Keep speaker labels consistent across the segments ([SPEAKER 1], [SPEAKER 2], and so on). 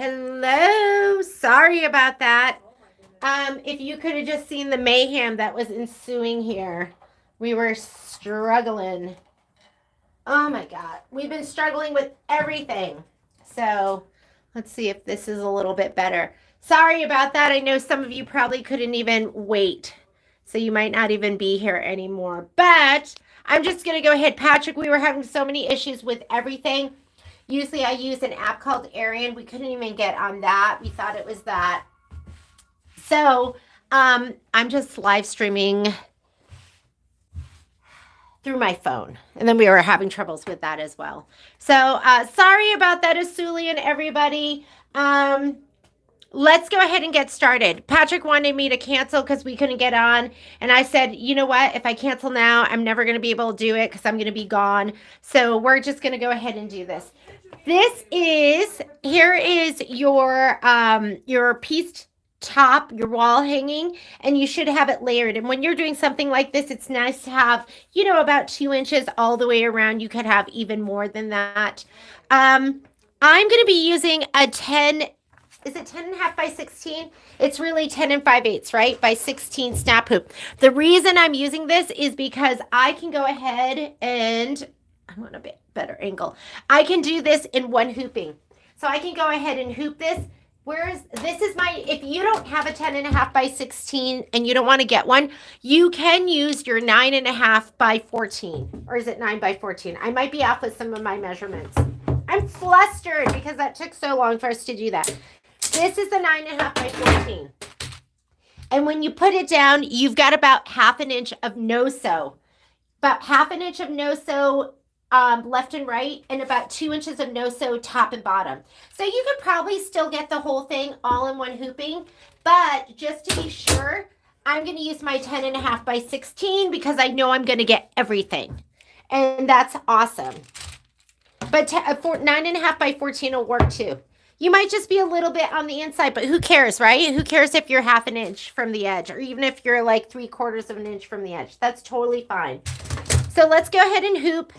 [SPEAKER 1] Hello. Sorry about that. If you could have just seen the mayhem that was ensuing here. We were struggling. Oh my God. We've been struggling with everything. So let's see if this is a little bit better. Sorry about that. I know some of you probably couldn't even wait. So you might not even be here anymore. But I'm just going to go ahead. Patrick, we were having so many issues with everything. Usually I use an app called Arian. We couldn't even get on that. We thought it was that. So I'm just live streaming through my phone. And then we were having troubles with that as well. So sorry about that, Asuli and everybody. Let's go ahead and get started. Patrick wanted me to cancel because we couldn't get on. And I said, you know what? If I cancel now, I'm never going to be able to do it because I'm going to be gone. So we're just going to go ahead and do this. Here is your pieced top, your wall hanging, and you should have it layered. And when you're doing something like this, it's nice to have, about 2 inches all the way around. You could have even more than that. I'm going to be using a 10, is it 10 and a half by 16? It's really 10 and 5/8, right? By 16 snap hoop. The reason I'm using this is because I can go ahead and I want a bit better angle. I can do this in one hooping. So I can go ahead and hoop this. If you don't have a 10 and a half by 16 and you don't want to get one, you can use your 9 and a half by 14. Or is it 9 by 14? I might be off with some of my measurements. I'm flustered because that took so long for us to do that. This is the 9 and a half by 14. And when you put it down, you've got about half an inch of no-sew. About half an inch of no-sew left and right, and about 2 inches of no-sew top and bottom. So you could probably still get the whole thing all in one hooping, but just to be sure, I'm going to use my 10 and a half by 16 because I know I'm going to get everything. And that's awesome. But 9 and a half by 14 will work too. You might just be a little bit on the inside, but who cares, right? Who cares if you're half an inch from the edge, or even if you're like 3/4 of an inch from the edge? That's totally fine. So let's go ahead and hoop.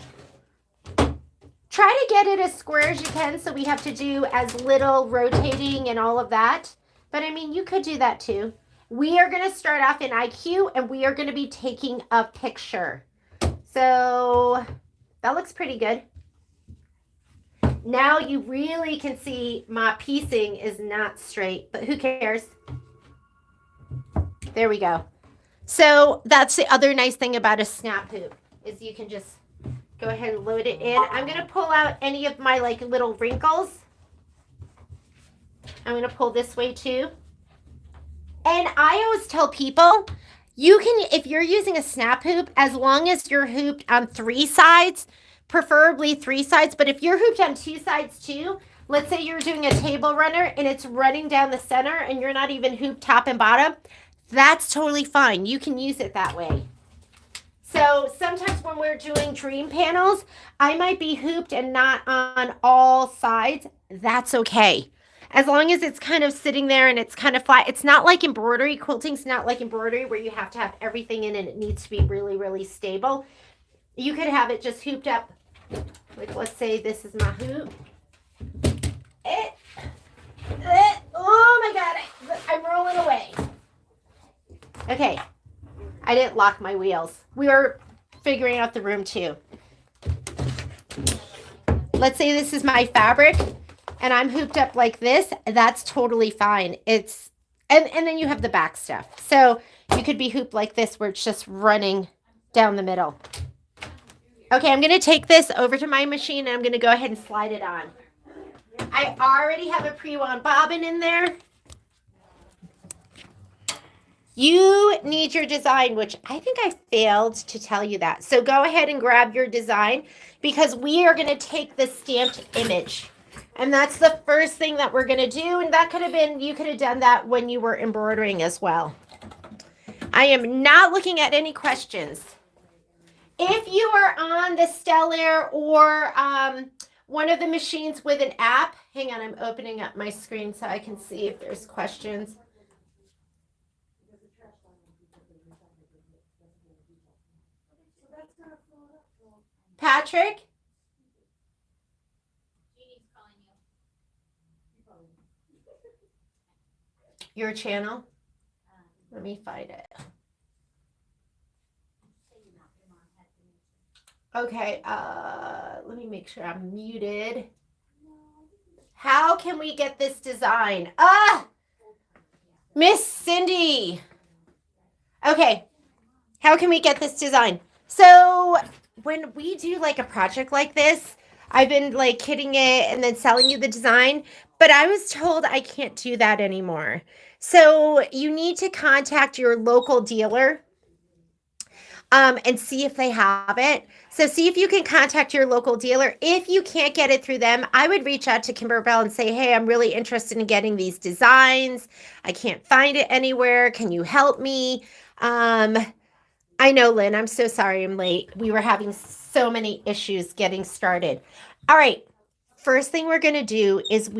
[SPEAKER 1] Try to get it as square as you can, so we have to do as little rotating and all of that. But I mean, you could do that too. We are going to start off in IQ, and we are going to be taking a picture. So that looks pretty good. Now you really can see my piecing is not straight, but who cares? There we go. So that's the other nice thing about a snap hoop, is you can just go ahead and load it in. I'm going to pull out any of my like little wrinkles. I'm going to pull this way too. And I always tell people, if you're using a snap hoop, as long as you're hooped on 3 sides, preferably 3 sides, but if you're hooped on 2 sides too, let's say you're doing a table runner and it's running down the center and you're not even hooped top and bottom, that's totally fine. You can use it that way. So sometimes when we're doing dream panels, I might be hooped and not on all sides. That's okay. As long as it's kind of sitting there and it's kind of flat. It's not like embroidery. Quilting's not like embroidery where you have to have everything in and it needs to be really, really stable. You could have it just hooped up. Like, let's say this is my hoop. Oh my God, I'm rolling away. Okay, I didn't lock my wheels. We were figuring out the room too. Let's say this is my fabric and I'm hooped up like this. That's totally fine. And then you have the back stuff. So you could be hooped like this where it's just running down the middle. Okay, I'm going to take this over to my machine and I'm going to go ahead and slide it on. I already have a pre-wound bobbin in there. You need your design, which I think I failed to tell you that. So go ahead and grab your design because we are going to take the stamped image. And that's the first thing that we're going to do. And that could have been, you could have done that when you were embroidering as well. I am not looking at any questions. If you are on the Stellar or one of the machines with an app, hang on, I'm opening up my screen so I can see if there's questions. Patrick? Your channel? Let me find it. Okay, let me make sure I'm muted. How can we get this design? Miss Cindy. Okay, how can we get this design? So when we do like a project like this, I've been like hitting it and then selling you the design, but I was told I can't do that anymore. So you need to contact your local dealer and see if they have it. So see if you can contact your local dealer. If you can't get it through them, I would reach out to Kimberbell and say, hey, I'm really interested in getting these designs. I can't find it anywhere. Can you help me? I know, Lynn, I'm so sorry I'm late. We were having so many issues getting started. All right. First thing we're going to do is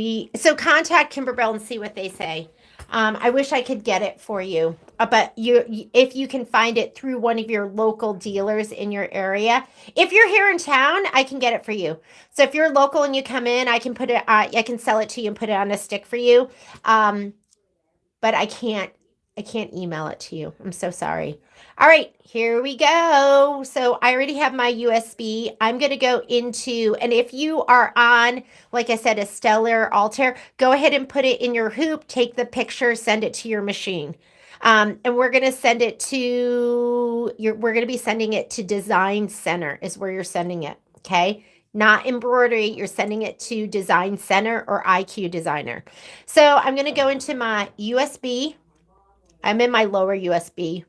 [SPEAKER 1] contact Kimberbell and see what they say. I wish I could get it for you, but if you can find it through one of your local dealers in your area. If you're here in town, I can get it for you. So if you're local and you come in, I can put it. I can sell it to you and put it on a stick for you. But I can't email it to you. I'm so sorry. All right, here we go. So I already have my USB. I'm going to go into, and if you are on, like I said, a Stellar Altair, go ahead and put it in your hoop, take the picture, send it to your machine. And we're going to send it to we're going to be sending it to Design Center is where you're sending it. Okay. Not embroidery. You're sending it to Design Center or IQ Designer. So I'm going to go into my USB. I'm in my lower USB.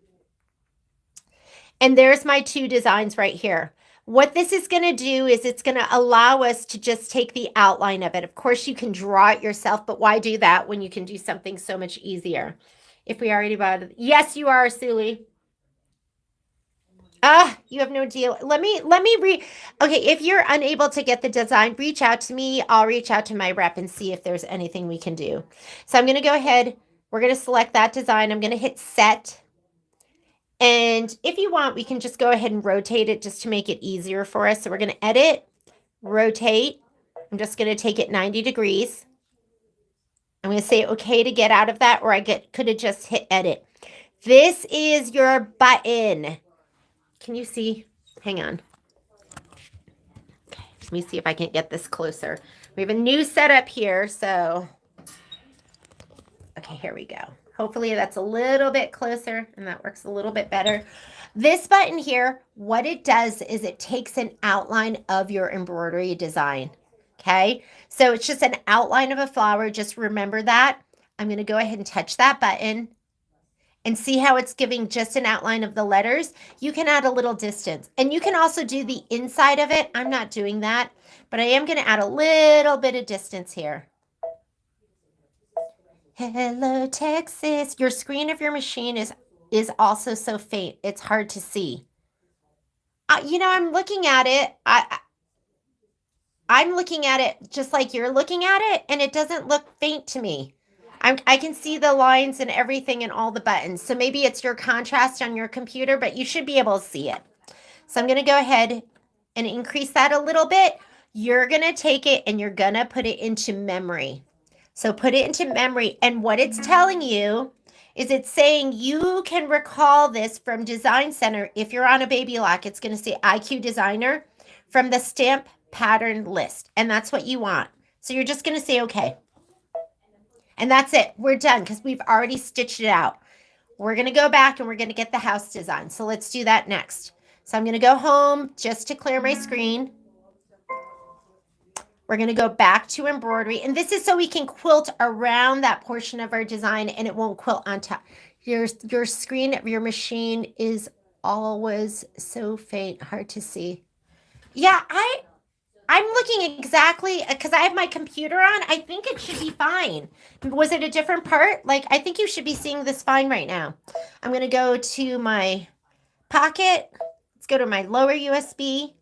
[SPEAKER 1] And there's my two designs right here. What this is going to do is it's going to allow us to just take the outline of it. Of course, you can draw it yourself, but why do that when you can do something so much easier? If we already bought it. Yes, you are, Suli. You have no deal. Let me okay, if you're unable to get the design, reach out to me. I'll reach out to my rep and see if there's anything we can do. So I'm going to go ahead. We're going to select that design. I'm going to hit set. And if you want, we can just go ahead and rotate it just to make it easier for us. So we're going to edit, rotate. I'm just going to take it 90 degrees. I'm going to say okay to get out of that, or could have just hit edit. This is your button. Can you see? Hang on. Okay, let me see if I can get this closer. We have a new setup here, so. Okay, here we go. Hopefully that's a little bit closer and that works a little bit better. This button here, what it does is it takes an outline of your embroidery design. Okay, so it's just an outline of a flower. Just remember that. I'm going to go ahead and touch that button and see how it's giving just an outline of the letters. You can add a little distance, and you can also do the inside of it. I'm not doing that, but I am going to add a little bit of distance here. Hello, Texas. Your screen of your machine is also so faint. It's hard to see. I'm looking at it. I'm looking at it just like you're looking at it, and it doesn't look faint to me. I can see the lines and everything and all the buttons. So maybe it's your contrast on your computer, but you should be able to see it. So I'm going to go ahead and increase that a little bit. You're going to take it and you're going to put it into memory. So put it into memory. And what it's telling you is it's saying you can recall this from Design Center. If you're on a baby lock, it's going to say IQ Designer from the stamp pattern list. And that's what you want. So you're just going to say, okay. And that's it. We're done because we've already stitched it out. We're going to go back and we're going to get the house design. So let's do that next. So I'm going to go home just to clear my screen. We're going to go back to embroidery. And this is so we can quilt around that portion of our design and it won't quilt on top. Your screen of your machine is always so faint, hard to see. Yeah, I'm looking exactly because I have my computer on. I think it should be fine. Was it a different part? Like, I think you should be seeing this fine right now. I'm going to go to my pocket. Let's go to my lower USB.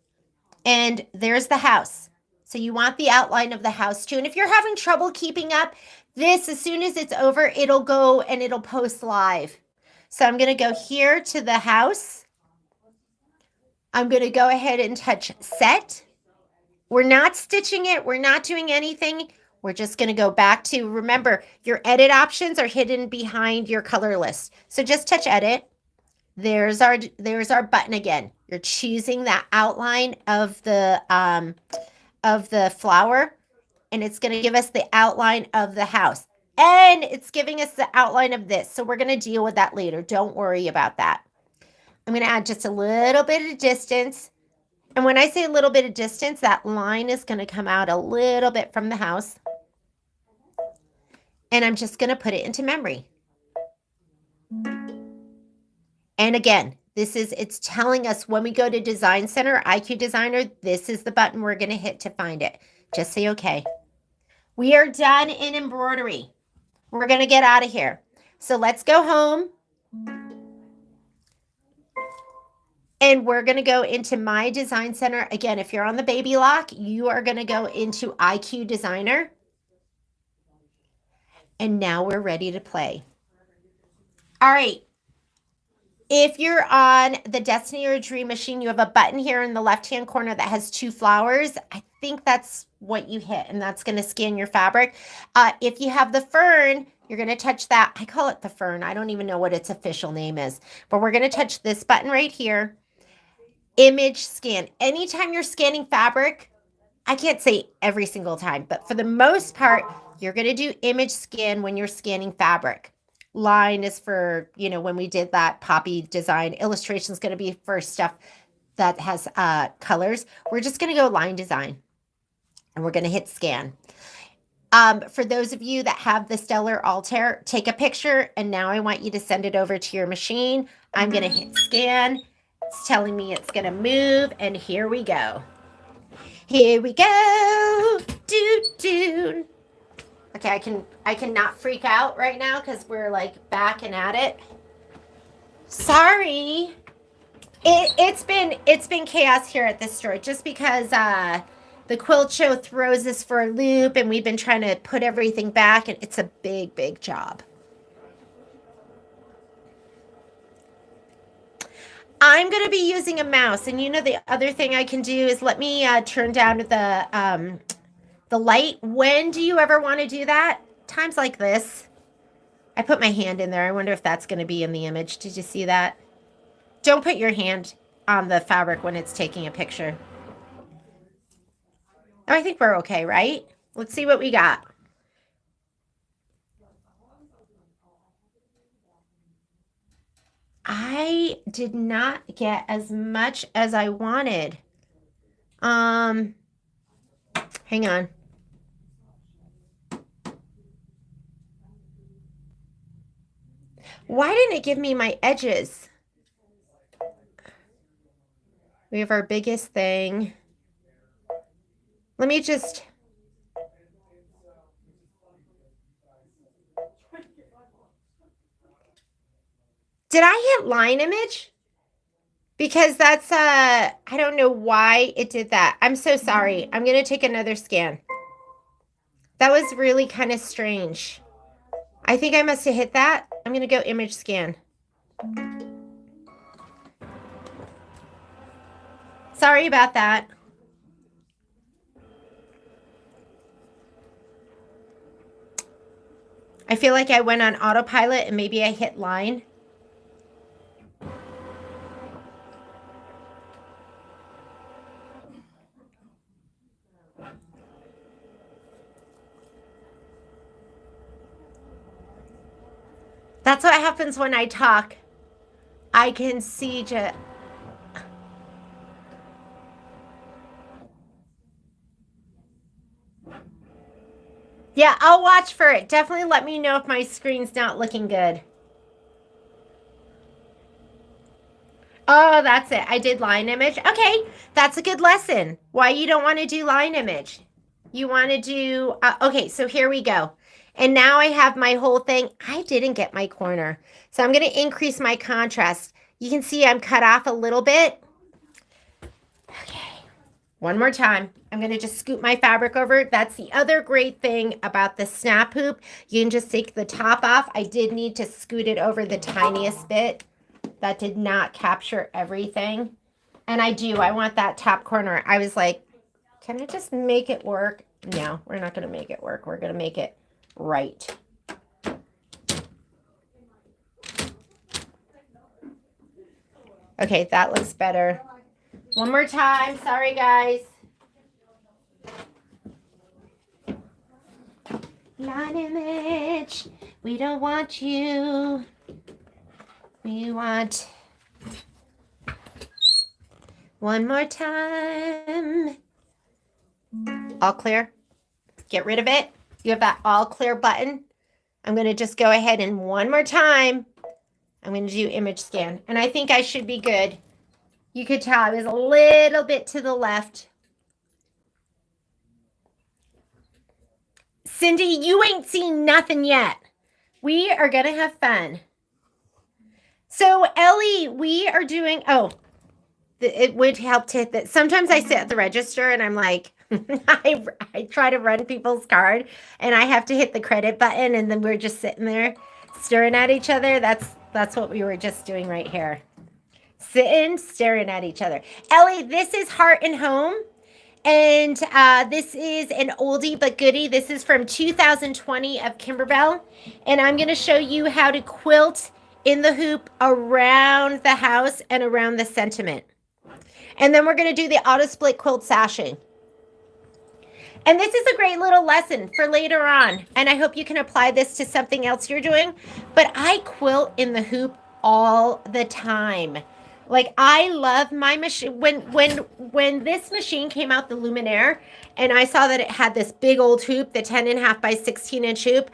[SPEAKER 1] And there's the house. So you want the outline of the house too. And if you're having trouble keeping up, this, as soon as it's over, it'll go and it'll post live. So I'm going to go here to the house. I'm going to go ahead and touch set. We're not stitching it. We're not doing anything. We're just going to go back to, remember, your edit options are hidden behind your color list. So just touch edit. There's our button again. You're choosing that outline of the flower, and it's going to give us the outline of the house. And it's giving us the outline of this. So we're going to deal with that later. Don't worry about that. I'm going to add just a little bit of distance. And when I say a little bit of distance, that line is going to come out a little bit from the house. And I'm just going to put it into memory. And again, it's telling us when we go to Design Center, IQ Designer, this is the button we're going to hit to find it. Just say okay. We are done in embroidery. We're going to get out of here. So let's go home. And we're going to go into My Design Center. Again, if you're on the baby lock, you are going to go into IQ Designer. And now we're ready to play. All right. If you're on the Destiny or Dream machine, you have a button here in the left-hand corner that has 2 flowers. I think that's what you hit, and that's going to scan your fabric. If you have the fern, you're going to touch that. I call it the fern. I don't even know what its official name is, but we're going to touch this button right here. Image scan. Anytime you're scanning fabric, I can't say every single time, but for the most part, you're going to do image scan when you're scanning fabric. Line is for, when we did that poppy design. Illustration is going to be for stuff that has colors. We're just going to go line design, and we're going to hit scan. For those of you that have the Stellar Altair, take a picture, and now I want you to send it over to your machine. I'm going to hit scan. It's telling me it's going to move, and here we go. Here we go. Do. Okay, I cannot freak out right now because we're like backing at it. Sorry. It's been chaos here at this store just because the quilt show throws us for a loop, and we've been trying to put everything back, and it's a big job. I'm going to be using a mouse, and the other thing I can do is let me turn down the light. When do you ever want to do that? Times like this. I put my hand in there. I wonder if that's going to be in the image. Did you see that? Don't put your hand on the fabric when it's taking a picture. Oh, I think we're okay, right? Let's see what we got. I did not get as much as I wanted. Hang on. Why didn't it give me my edges? We have our biggest thing. Let me just... Did I hit line image? Because that's, I don't know why it did that. I'm so sorry. I'm going to take another scan. That was really kind of strange. I think I must have hit that. I'm going to go image scan. Sorry about that. I feel like I went on autopilot and maybe I hit line. That's what happens when I talk. I can see just... Yeah, I'll watch for it. Definitely let me know if my screen's not looking good. Oh, that's it. I did line image. Okay, that's a good lesson. Why you don't want to do line image. You want to do... okay, so here we go. And now I have my whole thing. I didn't get my corner. So I'm going to increase my contrast. You can see I'm cut off a little bit. Okay. One more time. I'm going to just scoop my fabric over. That's the other great thing about the snap hoop. You can just take the top off. I did need to scoot it over the tiniest bit. That did not capture everything. And I want that top corner. I was like, can I just make it work? No, we're not going to make it work. We're going to make it right. Okay, that looks better. One more time. Sorry, guys. Line image. We don't want you. We want one more time. All clear. Get rid of it. You have that all clear button. I'm going to just go ahead and one more time. I'm going to do image scan. And I think I should be good. You could tell I was a little bit to the left. Cindy, you ain't seen nothing yet. We are going to have fun. So, Ellie, we are doing, it would help to hit that. Sometimes I sit at the register and I'm like, I try to run people's card and I have to hit the credit button and then we're just sitting there staring at each other. That's what we were just doing right here. Sitting, staring at each other. Ellie, this is Heart and Home. And this is an oldie but goodie. This is from 2020 of Kimberbell. And I'm going to show you how to quilt in the hoop around the house and around the sentiment. And then we're going to do the Auto-Split Quilt Sashing. And this is a great little lesson for later on. And I hope you can apply this to something else you're doing. But I quilt in the hoop all the time. Like, I love my machine. When this machine came out, the Luminaire, and I saw that it had this big old hoop, the 10.5 by 16-inch hoop,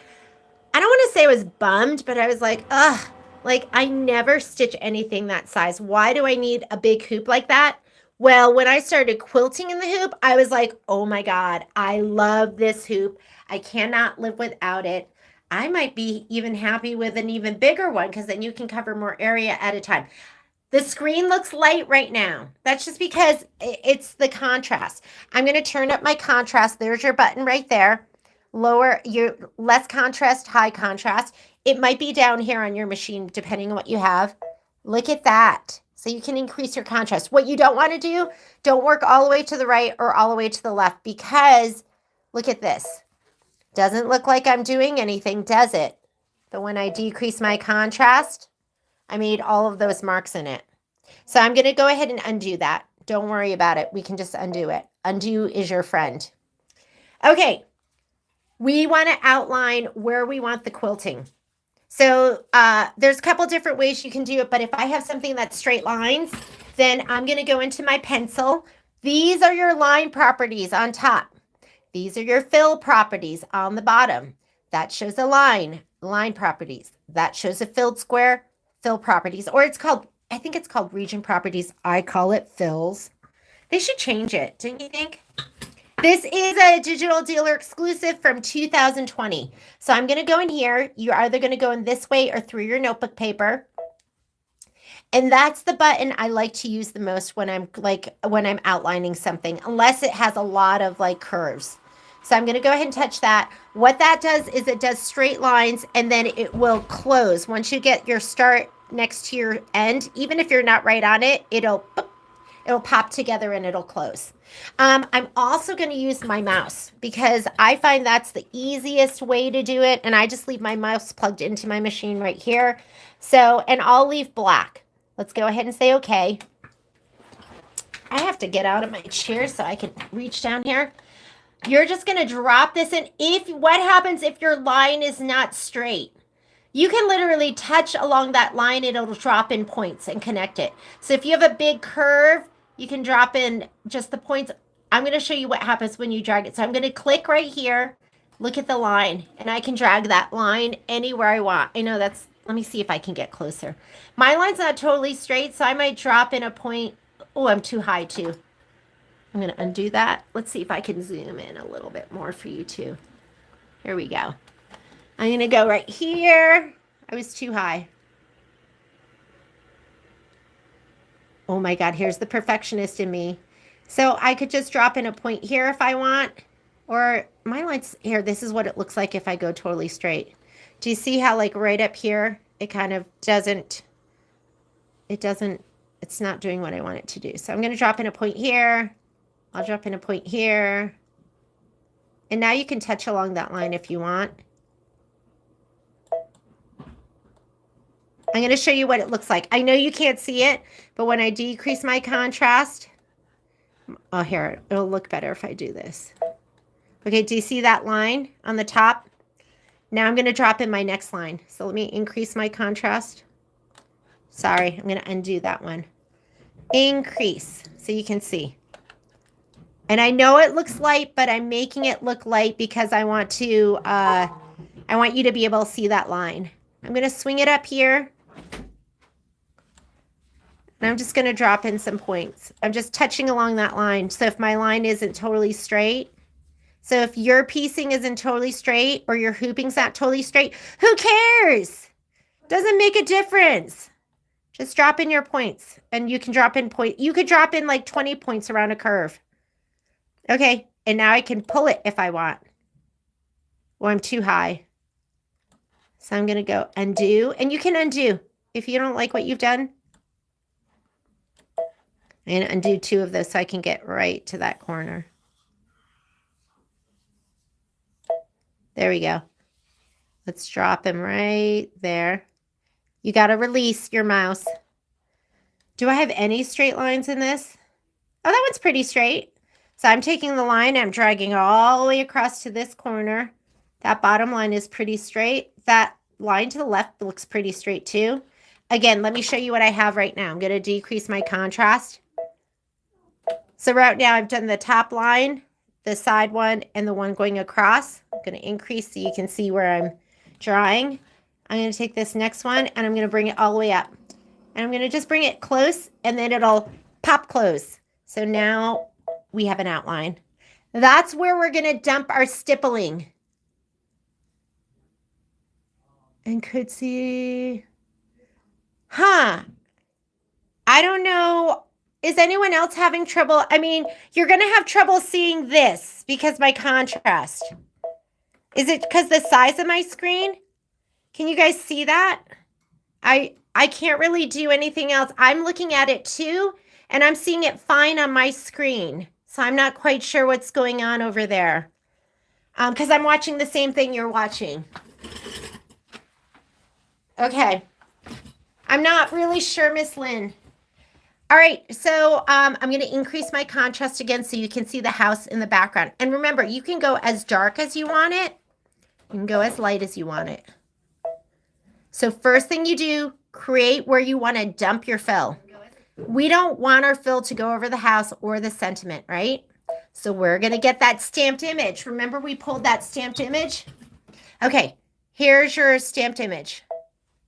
[SPEAKER 1] I don't want to say I was bummed, but I was like, ugh, like, I never stitch anything that size. Why do I need a big hoop like that? Well, when I started quilting in the hoop, I was like, oh my God, I love this hoop. I cannot live without it. I might be even happy with an even bigger one because then you can cover more area at a time. The screen looks light right now. That's just because it's the contrast. I'm going to turn up my contrast. There's your button right there. Lower your less contrast, high contrast. It might be down here on your machine depending on what you have. Look at that. So you can increase your contrast. What you don't want to do, don't work all the way to the right or all the way to the left because look at this. Doesn't look like I'm doing anything, does it? But when I decrease my contrast, I made all of those marks in it. So I'm going to go ahead and undo that. Don't worry about it. We can just undo it. Undo is your friend. Okay. We want to outline where we want the quilting. So there's a couple different ways you can do it. But if I have something that's straight lines, then I'm going to go into my pencil. These are your line properties on top. These are your fill properties on the bottom. That shows a line properties. That shows a filled square, fill properties, or I think it's called region properties. I call it fills. They should change it, don't you think? This is a digital dealer exclusive from 2020. So I'm going to go in here. You're either going to go in this way or through your notebook paper. And that's the button I like to use the most when I'm outlining something, unless it has a lot of like curves. So I'm going to go ahead and touch that. What that does is it does straight lines and then it will close. Once you get your start next to your end, even if you're not right on it, it'll pop together and it'll close. I'm also going to use my mouse because I find that's the easiest way to do it. And I just leave my mouse plugged into my machine right here. So, and I'll leave black. Let's go ahead and say okay. I have to get out of my chair so I can reach down here. You're just going to drop this in. What happens if your line is not straight? You can literally touch along that line. It'll drop in points and connect it. So if you have a big curve, you can drop in just the points. I'm going to show you what happens when you drag it. So I'm going to click right here. Look at the line. And I can drag that line anywhere I want. I know that's, let me see if I can get closer. My line's not totally straight, so I might drop in a point. Oh, I'm too high too. I'm going to undo that. Let's see if I can zoom in a little bit more for you too. Here we go. I'm going to go right here. I was too high. Oh my God, here's the perfectionist in me. So I could just drop in a point here if I want. Or my line's here. This is what it looks like if I go totally straight. Do you see how like right up here, it kind of doesn't, it's not doing what I want it to do. So I'm going to drop in a point here. I'll drop in a point here. And now you can touch along that line if you want. I'm going to show you what it looks like. I know you can't see it, but when I decrease my contrast, oh, here, it'll look better if I do this. Okay, do you see that line on the top? Now I'm going to drop in my next line. So let me increase my contrast. Sorry, I'm going to undo that one. Increase so you can see. And I know it looks light, but I'm making it look light because I want you to be able to see that line. I'm going to swing it up here. And I'm just going to drop in some points. I'm just touching along that line. So if my line isn't totally straight, so if your piecing isn't totally straight or your hooping's not totally straight, who cares? Doesn't make a difference. Just drop in your points, and you can drop in point. You could drop in like 20 points around a curve. Okay, and now I can pull it if I want. Well, I'm too high. So I'm going to go undo, and you can undo if you don't like what you've done. I'm going to undo 2 of those so I can get right to that corner. There we go. Let's drop him right there. You got to release your mouse. Do I have any straight lines in this? Oh, that one's pretty straight. So I'm taking the line, I'm dragging all the way across to this corner. That bottom line is pretty straight. That line to the left looks pretty straight too. Again, let me show you what I have right now. I'm going to decrease my contrast. So right now I've done the top line, the side one, and the one going across. I'm going to increase so you can see where I'm drawing. I'm going to take this next one and I'm going to bring it all the way up. And I'm going to just bring it close and then it'll pop close. So now we have an outline. That's where we're going to dump our stippling. And could see, I don't know. Is anyone else having trouble? I mean, you're going to have trouble seeing this because my contrast. Is it because the size of my screen? Can you guys see that? I can't really do anything else. I'm looking at it too, and I'm seeing it fine on my screen. So I'm not quite sure what's going on over there. Because I'm watching the same thing you're watching. Okay. I'm not really sure, Miss Lynn. All right, so I'm going to increase my contrast again so you can see the house in the background. And remember, you can go as dark as you want it. You can go as light as you want it. So first thing you do, create where you want to dump your fill. We don't want our fill to go over the house or the sentiment, right? So we're going to get that stamped image. Remember we pulled that stamped image? Okay, here's your stamped image.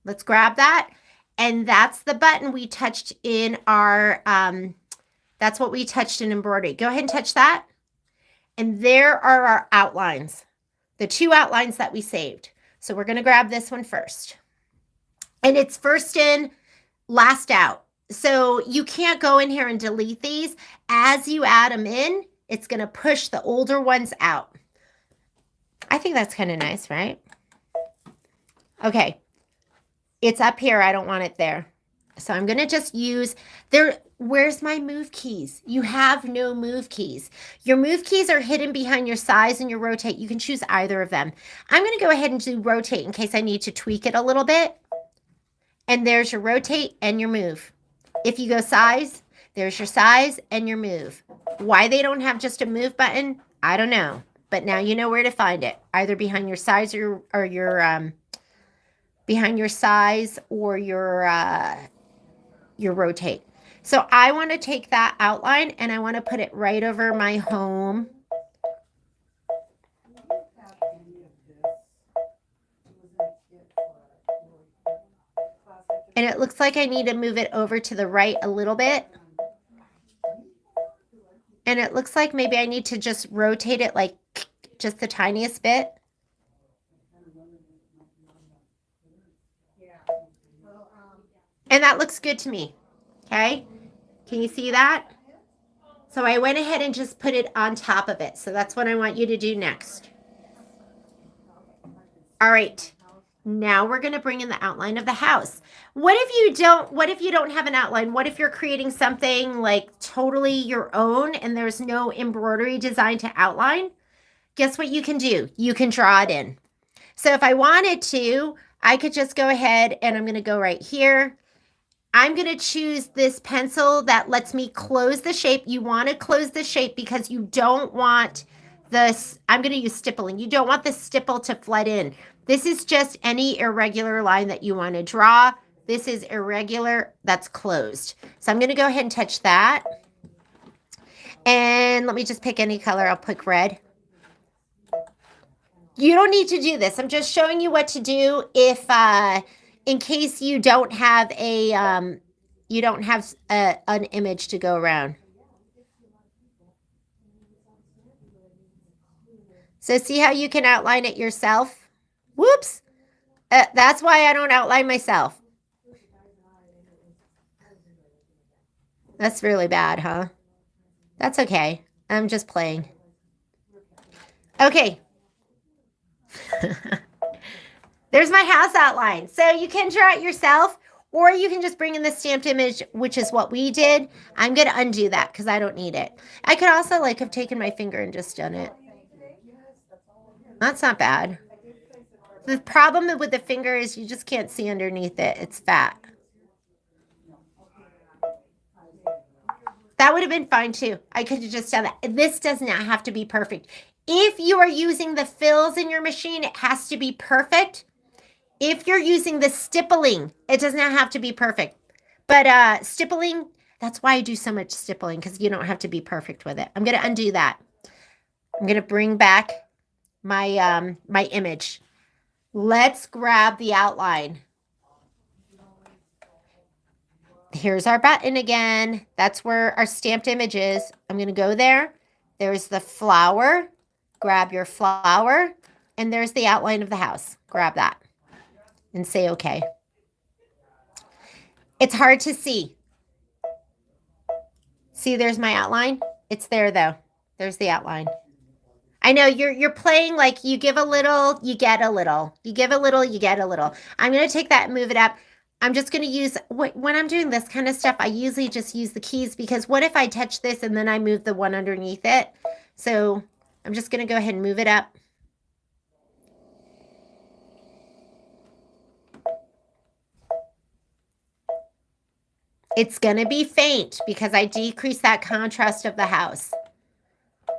[SPEAKER 1] Let's grab that. And that's the button we touched in our, that's what we touched in embroidery. Go ahead and touch that. And there are our outlines, the 2 outlines that we saved. So we're going to grab this one first. And it's first in, last out. So you can't go in here and delete these. As you add them in, it's going to push the older ones out. I think that's kind of nice, right? Okay. It's up here. I don't want it there. So I'm going to just use there. Where's my move keys? You have no move keys. Your move keys are hidden behind your size and your rotate. You can choose either of them. I'm going to go ahead and do rotate in case I need to tweak it a little bit. And there's your rotate and your move. If you go size, there's your size and your move. Why they don't have just a move button, I don't know. But now you know where to find it. Either behind your size or your behind your size or your rotate. So I want to take that outline and I want to put it right over my home. And it looks like I need to move it over to the right a little bit. And it looks like maybe I need to just rotate it like just the tiniest bit. And that looks good to me. Okay. Can you see that? So I went ahead and just put it on top of it. So that's what I want you to do next. All right. Now we're going to bring in the outline of the house. What if you don't have an outline? What if you're creating something like totally your own and there's no embroidery design to outline? guess what you can do? You can draw it in. So if I wanted to, I could just go ahead and I'm going to go right here. I'm going to choose this pencil that lets me close the shape. You want to close the shape because you don't want this. I'm going to use stippling. You don't want the stipple to flood in. This is just any irregular line that you want to draw. This is irregular. That's closed. So I'm going to go ahead and touch that. And let me just pick any color. I'll pick red. You don't need to do this. I'm just showing you what to do if, in case you don't have a, an image to go around. So see how you can outline it yourself? Whoops. That's why I don't outline myself. That's really bad, huh? That's okay. I'm just playing. Okay. There's my house outline. So you can draw it yourself, or you can just bring in the stamped image, which is what we did. I'm going to undo that because I don't need it. I could also like have taken my finger and just done it. That's not bad. The problem with the finger is you just can't see underneath it. It's fat. That would have been fine too. I could have just done that. This does not have to be perfect. If you are using the fills in your machine, it has to be perfect. If you're using the stippling, it does not have to be perfect. But stippling, that's why I do so much stippling, because you don't have to be perfect with it. I'm going to undo that. I'm going to bring back my my image. Let's grab the outline. Here's our button again. That's where our stamped image is. I'm going to go there. There's the flower. Grab your flower. And there's the outline of the house. Grab that and say okay. It's hard to see. See, there's my outline. It's there though. There's the outline. I know you're playing like you give a little, you get a little. You give a little, you get a little. I'm going to take that and move it up. I'm just going to use, when I'm doing this kind of stuff, I usually just use the keys, because what if I touch this and then I move the one underneath it? So I'm just going to go ahead and move it up. It's going to be faint because I decreased that contrast of the house.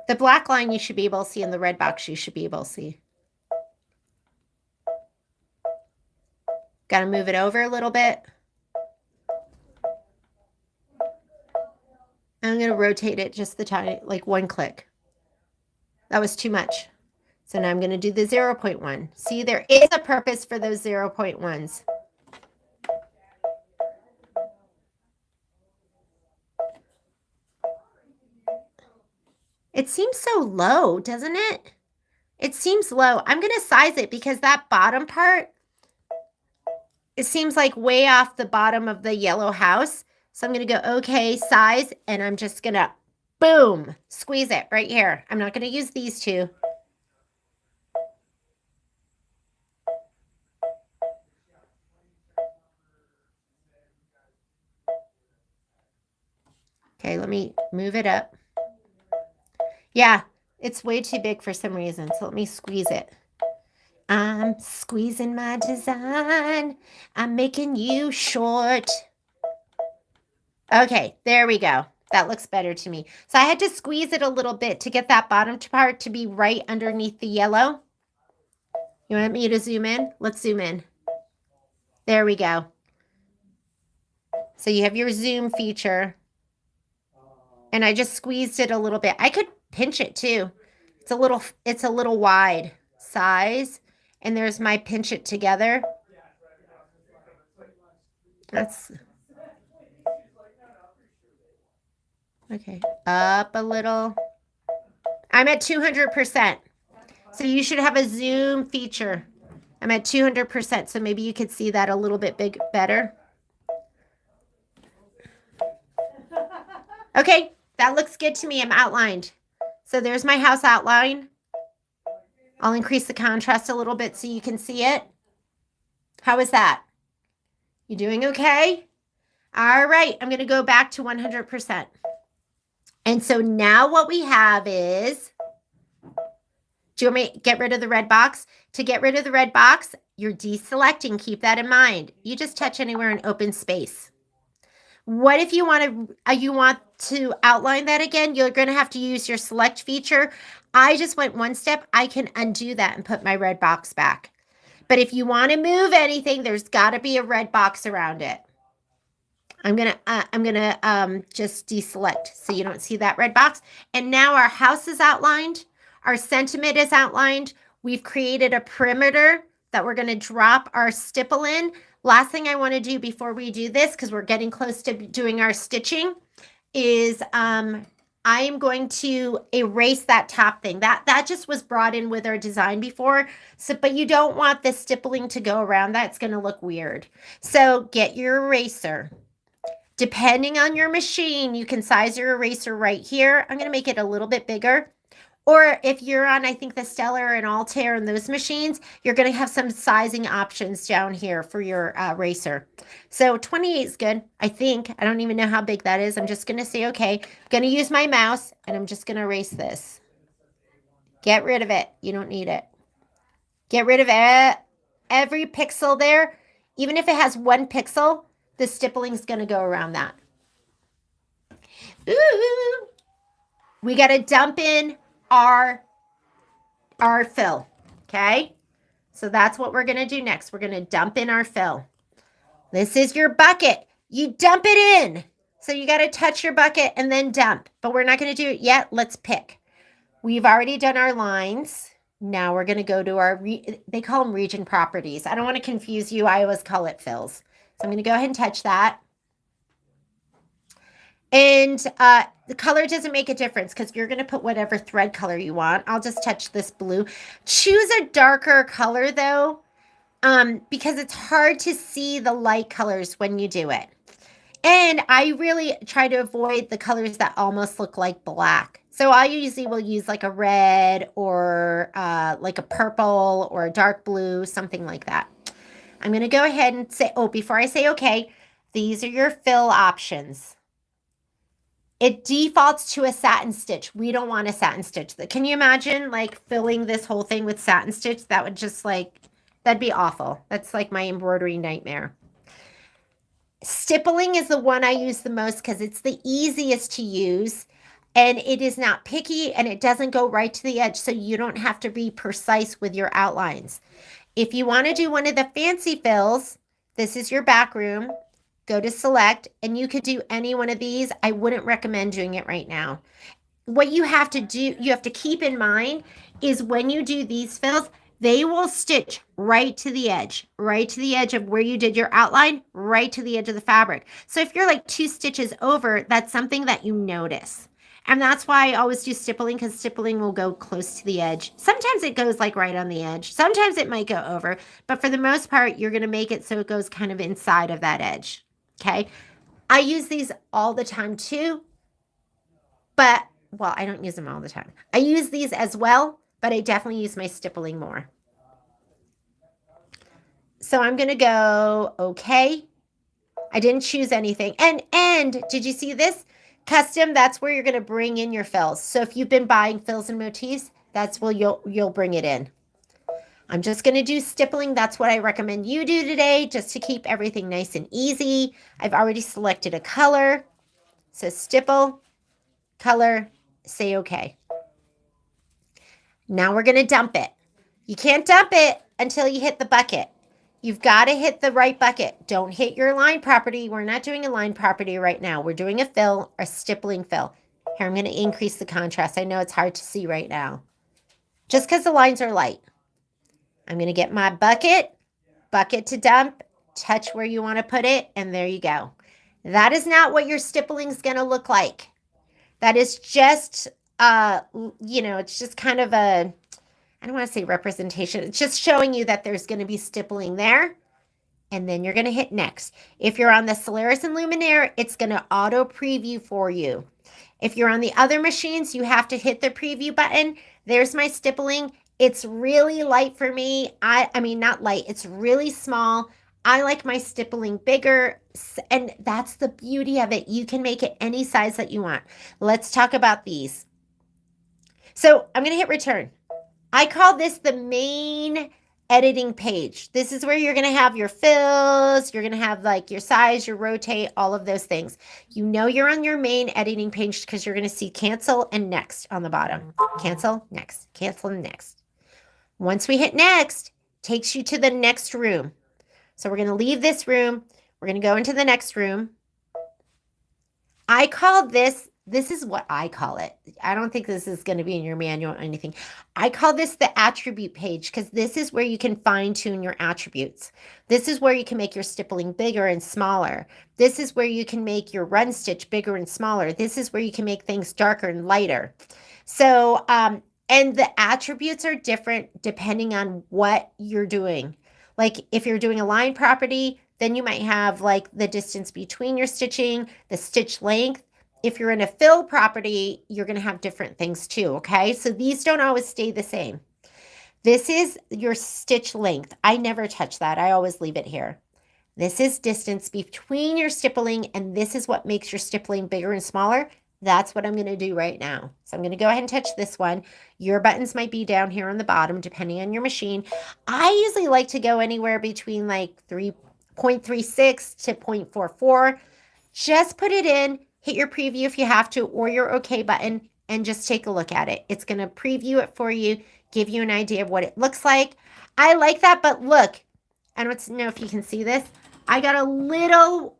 [SPEAKER 1] The black line you should be able to see, and the red box you should be able to see. Got to move it over a little bit. I'm going to rotate it just the tiny, like one click. That was too much. So now I'm going to do the 0.1. See, there is a purpose for those 0.1s. It seems so low, doesn't it? It seems low. I'm going to size it because that bottom part, it seems like way off the bottom of the yellow house. So I'm going to go, okay, size, and I'm just going to, boom, squeeze it right here. I'm not going to use these two. Okay, let me move it up. Yeah, it's way too big for some reason, so let me squeeze it. I'm squeezing my design. I'm making you short. Okay, there we go. That looks better to me. So I had to squeeze it a little bit to get that bottom part to be right underneath the yellow. You want me to zoom in? Let's zoom in. There we go. So you have your zoom feature. And I just squeezed it a little bit. I could pinch it too. It's a little wide size. And there's my pinch it together. That's okay. Up a little. I'm at 200%. So you should have a zoom feature. I'm at 200%. So maybe you could see that a little bit better. Okay, that looks good to me. I'm outlined. So there's my house outline. I'll increase the contrast a little bit so you can see it. How is that? You doing okay? All right, I'm going to go back to 100%. And so now what we have is Do you want me to get rid of the red box? To get rid of the red box, you're deselecting. Keep that in mind. You just touch anywhere in open space. What if you want to outline that again? You're going to have to use your select feature. I just went one step. I can undo that and put my red box back. But if you want to move anything, there's got to be a red box around it. I'm gonna just deselect so you don't see that red box. And now our house is outlined. Our sentiment is outlined. We've created a perimeter that we're gonna drop our stipple in. Last thing I want to do before we do this, because we're getting close to doing our stitching, is I am going to erase that top thing. That just was brought in with our design before. So, but you don't want the stippling to go around. That's going to look weird. So get your eraser. Depending on your machine, you can size your eraser right here. I'm going to make it a little bit bigger. Or if you're on, I think, the Stellar and Altair and those machines, you're going to have some sizing options down here for your eraser. So 28 is good, I think. I don't even know how big that is. I'm just going to say, okay, I'm going to use my mouse, and I'm just going to erase this. Get rid of it. You don't need it. Get rid of every pixel there. Even if it has 1 pixel, the stippling is going to go around that. Ooh. We got to dump in our fill, okay? So that's what we're going to do next. We're going to dump in our fill. This is your bucket. You dump it in. So you got to touch your bucket and then dump. But we're not going to do it yet. Let's pick. We've already done our lines. Now we're going to go to our, they call them region properties. I don't want to confuse you. I always call it fills. So I'm going to go ahead and touch that. And the color doesn't make a difference because you're going to put whatever thread color you want. I'll just touch this blue. Choose a darker color though, because it's hard to see the light colors when you do it. And I really try to avoid the colors that almost look like black. So I usually will use like a red or like a purple or a dark blue, something like that. I'm going to go ahead and say, oh, before I say okay, these are your fill options. It defaults to a satin stitch. We don't want a satin stitch. Can you imagine like filling this whole thing with satin stitch? That would just like, that'd be awful. That's like my embroidery nightmare. Stippling is the one I use the most because it's the easiest to use and it is not picky and it doesn't go right to the edge, so you don't have to be precise with your outlines. If you want to do one of the fancy fills, this is your back room. Go to select and you could do any one of these. I wouldn't recommend doing it right now. What you have to do, you have to keep in mind is when you do these fills, they will stitch right to the edge of where you did your outline, right to the edge of the fabric. So if you're like 2 stitches over, that's something that you notice. And that's why I always do stippling, because stippling will go close to the edge. Sometimes it goes like right on the edge. Sometimes it might go over, but for the most part, you're going to make it so it goes kind of inside of that edge. Okay. I use these all the time too, but well, I don't use them all the time. I use these as well, but I definitely use my stippling more. So I'm going to go, okay. I didn't choose anything. And did you see this? Custom, that's where you're going to bring in your fills. So if you've been buying fills and motifs, that's where you'll bring it in. I'm just going to do stippling. That's what I recommend you do today, just to keep everything nice and easy. I've already selected a color. So stipple, color, say okay. Now we're going to dump it. You can't dump it until you hit the bucket. You've got to hit the right bucket. Don't hit your line property. We're not doing a line property right now. We're doing a fill, a stippling fill. Here, I'm going to increase the contrast. I know it's hard to see right now, just because the lines are light. I'm going to get my bucket to dump, touch where you want to put it, and there you go. That is not what your stippling is going to look like. That is just, it's just kind of a, I don't want to say representation. It's just showing you that there's going to be stippling there, and then you're going to hit next. If you're on the Solaris and Luminaire, it's going to auto preview for you. If you're on the other machines, you have to hit the preview button. There's my stippling. It's really light for me. I mean, not light. It's really small. I like my stippling bigger, and that's the beauty of it. You can make it any size that you want. Let's talk about these. So I'm going to hit return. I call this the main editing page. This is where you're going to have your fills, you're going to have like your size, your rotate, all of those things. You know you're on your main editing page because you're going to see cancel and next on the bottom. Cancel, next, cancel, and next. Once we hit next, takes you to the next room. So we're going to leave this room. We're going to go into the next room. I call this is what I call it. I don't think this is going to be in your manual or anything. I call this the attribute page because this is where you can fine tune your attributes. This is where you can make your stippling bigger and smaller. This is where you can make your run stitch bigger and smaller. This is where you can make things darker and lighter. So, and the attributes are different depending on what you're doing. Like if you're doing a line property, then you might have like the distance between your stitching, the stitch length. If you're in a fill property, you're going to have different things too, okay? So these don't always stay the same. This is your stitch length. I never touch that. I always leave it here. This is distance between your stippling, and this is what makes your stippling bigger and smaller. That's what I'm going to do right now. So I'm going to go ahead and touch this one. Your buttons might be down here on the bottom, depending on your machine. I usually like to go anywhere between like 3.36 to 0.44. Just put it in, hit your preview if you have to, or your OK button, and just take a look at it. It's going to preview it for you, give you an idea of what it looks like. I like that, but look, I don't know if you can see this. I got a little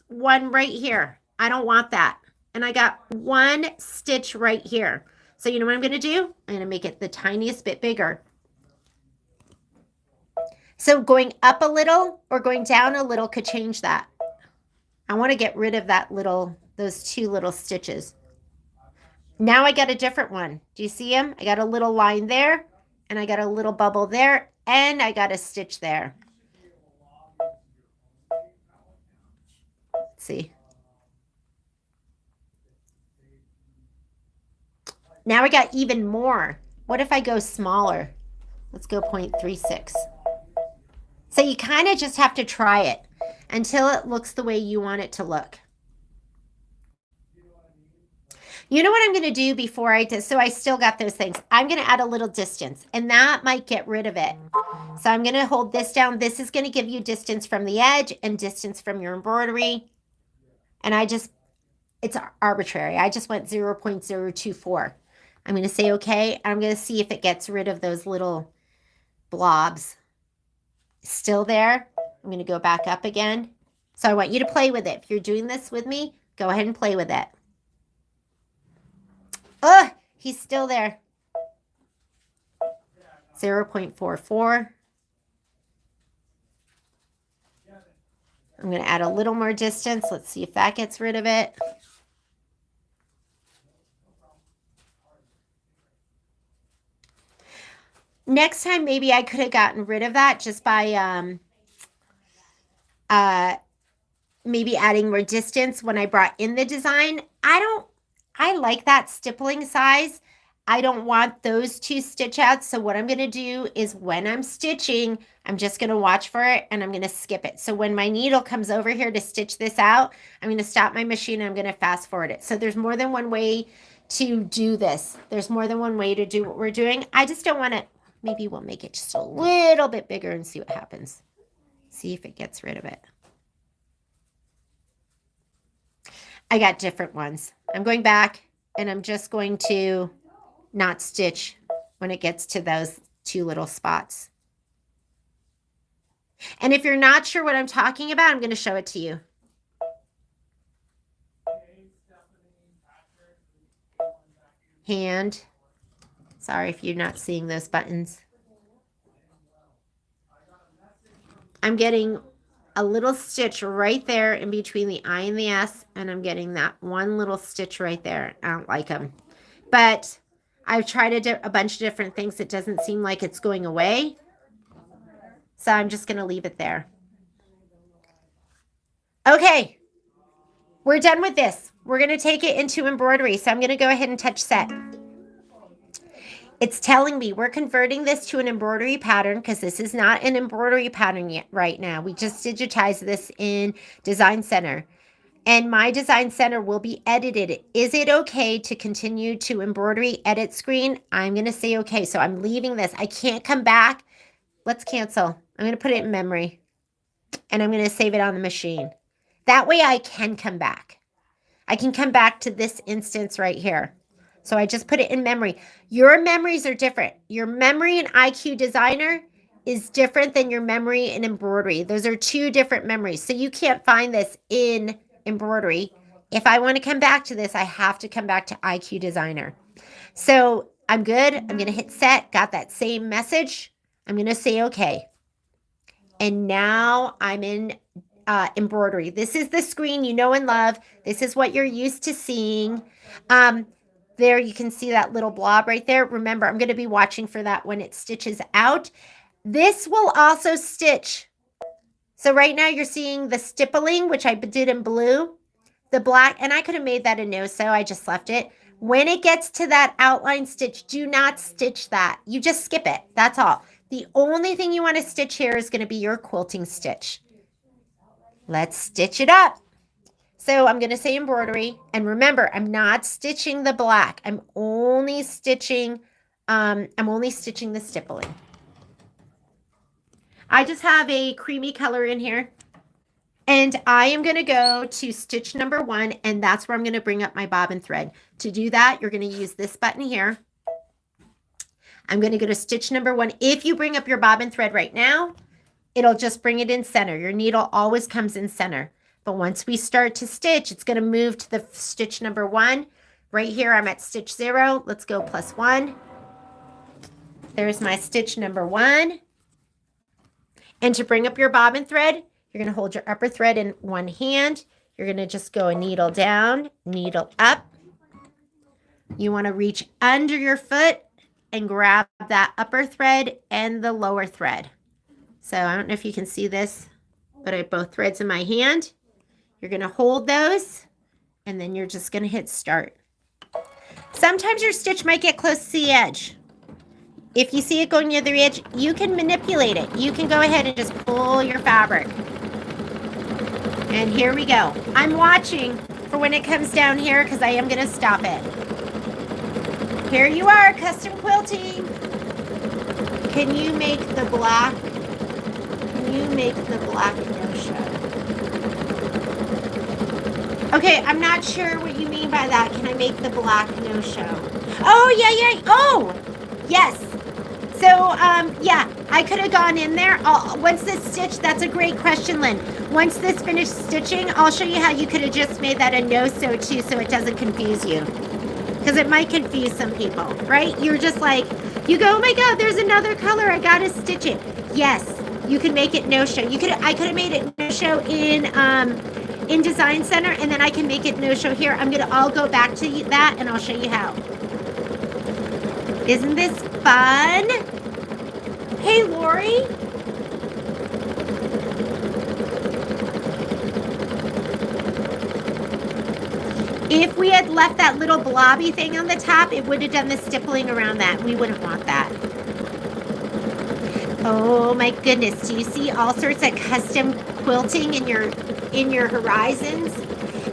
[SPEAKER 1] one right here. I don't want that. And I got one stitch right here. So you know what I'm going to do? I'm going to make it the tiniest bit bigger. So going up a little or going down a little could change that. I want to get rid of those two little stitches. Now I got a different one. Do you see them? I got a little line there, and I got a little bubble there, and I got a stitch there. Let's see. Now I got even more. What if I go smaller? Let's go 0.36. So you kind of just have to try it until it looks the way you want it to look. You know what I'm going to do before I do? So I still got those things. I'm going to add a little distance, and that might get rid of it. So I'm going to hold this down. This is going to give you distance from the edge and distance from your embroidery. And it's arbitrary. I just went 0.024. I'm going to say okay. I'm going to see if it gets rid of those little blobs. Still there. I'm going to go back up again. So I want you to play with it. If you're doing this with me, go ahead and play with it. Oh, he's still there. 0.44. I'm going to add a little more distance. Let's see if that gets rid of it. Next time, maybe I could have gotten rid of that just by maybe adding more distance when I brought in the design. I like that stippling size. I don't want those two stitch outs. So what I'm going to do is when I'm stitching, I'm just going to watch for it and I'm going to skip it. So when my needle comes over here to stitch this out, I'm going to stop my machine and I'm going to fast forward it. So there's more than one way to do this. There's more than one way to do what we're doing. I just don't want to, maybe we'll make it just a little bit bigger and see what happens. See if it gets rid of it. I got different ones. I'm going back and I'm just going to not stitch when it gets to those two little spots. And if you're not sure what I'm talking about, I'm going to show it to you. Hand. Sorry if you're not seeing those buttons. I'm getting a little stitch right there in between the I and the S, and I'm getting that one little stitch right there. I don't like them. But I've tried a bunch of different things. It doesn't seem like it's going away. So I'm just going to leave it there. Okay. We're done with this. We're going to take it into embroidery. So I'm going to go ahead and touch set. It's telling me we're converting this to an embroidery pattern because this is not an embroidery pattern yet right now. We just digitized this in Design Center. and my design center will be edited. Is it okay to continue to embroidery edit screen? I'm going to say okay. So I'm leaving this. I can't come back. Let's cancel. I'm going to put it in memory, and I'm going to save it on the machine. That way I can come back. I can come back to this instance right here. So I just put it in memory. Your memories are different. Your memory in IQ Designer is different than your memory in embroidery. Those are two different memories. So you can't find this in embroidery. If I want to come back to this, I have to come back to IQ Designer. So I'm good. I'm going to hit set. Got that same message. I'm going to say okay. And now I'm in embroidery. This is the screen you know and love. This is what you're used to seeing. There you can see that little blob right there. Remember, I'm going to be watching for that when it stitches out. This will also stitch. So right now you're seeing the stippling, which I did in blue, the black, and I could have made that a no-sew. I just left it. When it gets to that outline stitch, do not stitch that. You just skip it. That's all. The only thing you want to stitch here is going to be your quilting stitch. Let's stitch it up. So I'm going to say embroidery. And remember, I'm not stitching the black. I'm only stitching the stippling. I just have a creamy color in here. And I am going to go to stitch number 1, and that's where I'm going to bring up my bobbin thread. To do that, you're going to use this button here. I'm going to go to stitch number 1. If you bring up your bobbin thread right now, it'll just bring it in center. Your needle always comes in center. But once we start to stitch, it's going to move to the stitch number 1. Right here, I'm at stitch 0. Let's go +1. There's my stitch number 1. And to bring up your bobbin thread, you're going to hold your upper thread in one hand. You're going to just go a needle down, needle up. You want to reach under your foot and grab that upper thread and the lower thread. So I don't know if you can see this, but I have both threads in my hand. You're going to hold those, and then you're just going to hit start. Sometimes your stitch might get close to the edge. If you see it going near the edge, you can manipulate it. You can go ahead and just pull your fabric. And here we go. I'm watching for when it comes down here because I am going to stop it. Here you are, custom quilting. Can you make the black? Can you make the black no-show? Okay, I'm not sure what you mean by that. Can I make the black no-show? Oh, yeah. Oh, yes. So, yeah, I could have gone in there. Once this stitch, that's a great question, Lynn. Once this finished stitching, I'll show you how you could have just made that a no-sew too so it doesn't confuse you. Because it might confuse some people, right? You're just like, you go, oh my God, there's another color. I got to stitch it. Yes, you can make it no-show. I could have made it no-show in Design Center, and then I can make it no-show here. I'll go back to that, and I'll show you how. Isn't this fun? Hey, Lori. If we had left that little blobby thing on the top, it would have done the stippling around that. We wouldn't want that. Oh my goodness. Do you see all sorts of custom quilting in your horizons?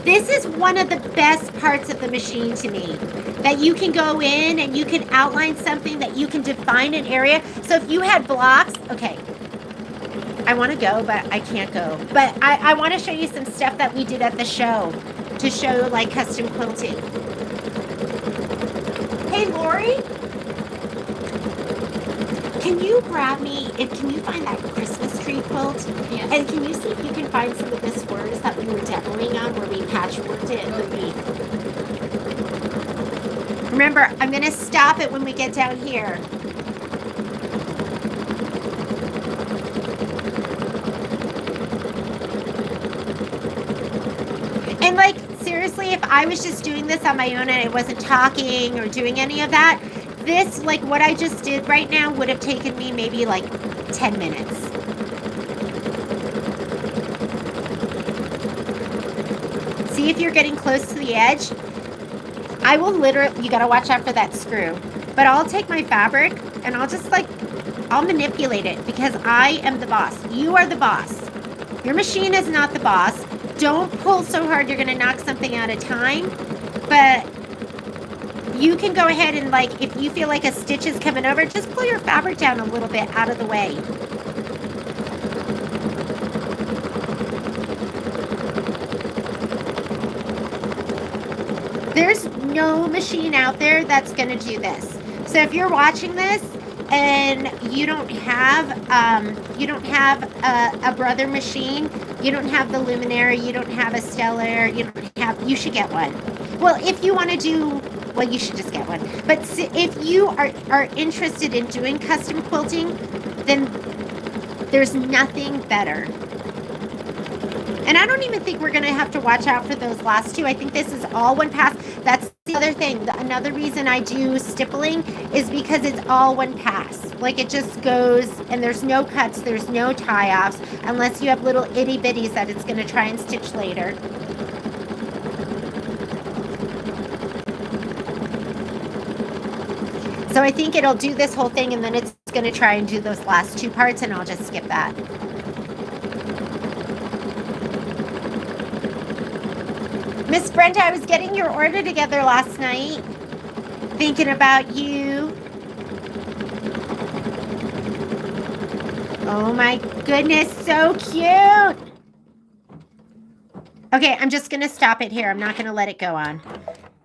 [SPEAKER 1] This is one of the best parts of the machine to me. That you can go in and you can outline something, that you can define an area. So if you had blocks, okay, I want to go, but I can't go. But I want to show you some stuff that we did at the show to show like custom quilting. Hey, Lori, can you grab me, can you find that Christmas tree quilt? Yes. And can you see if you can find some of the squares that we were demoing on where we patchworked it and remember, I'm going to stop it when we get down here. And like, seriously, if I was just doing this on my own and I wasn't talking or doing any of that, this, like what I just did right now, would have taken me maybe like 10 minutes. See if you're getting close to the edge. I will literally, you got to watch out for that screw. But I'll take my fabric and I'll just I'll manipulate it because I am the boss. You are the boss. Your machine is not the boss. Don't pull so hard you're going to knock something out of time, but you can go ahead and, like, if you feel like a stitch is coming over, just pull your fabric down a little bit out of the way. There's no machine out there that's going to do this. So if you're watching this and you don't have a brother machine, you don't have the Luminaire, you don't have a Stellar, you should get one. Well, if you want to do, well, you should just get one. But if you are interested in doing custom quilting, then there's nothing better. And I don't even think we're going to have to watch out for those last two. I think this is all one pass. That's the other thing. Another reason I do stippling is because it's all one pass. Like, it just goes, and there's no cuts, there's no tie-offs, unless you have little itty-bitties that it's going to try and stitch later. So I think it'll do this whole thing, and then it's going to try and do those last two parts, and I'll just skip that. Miss Brenda, I was getting your order together last night, thinking about you. Oh my goodness, so cute. Okay, I'm just going to stop it here. I'm not going to let it go on,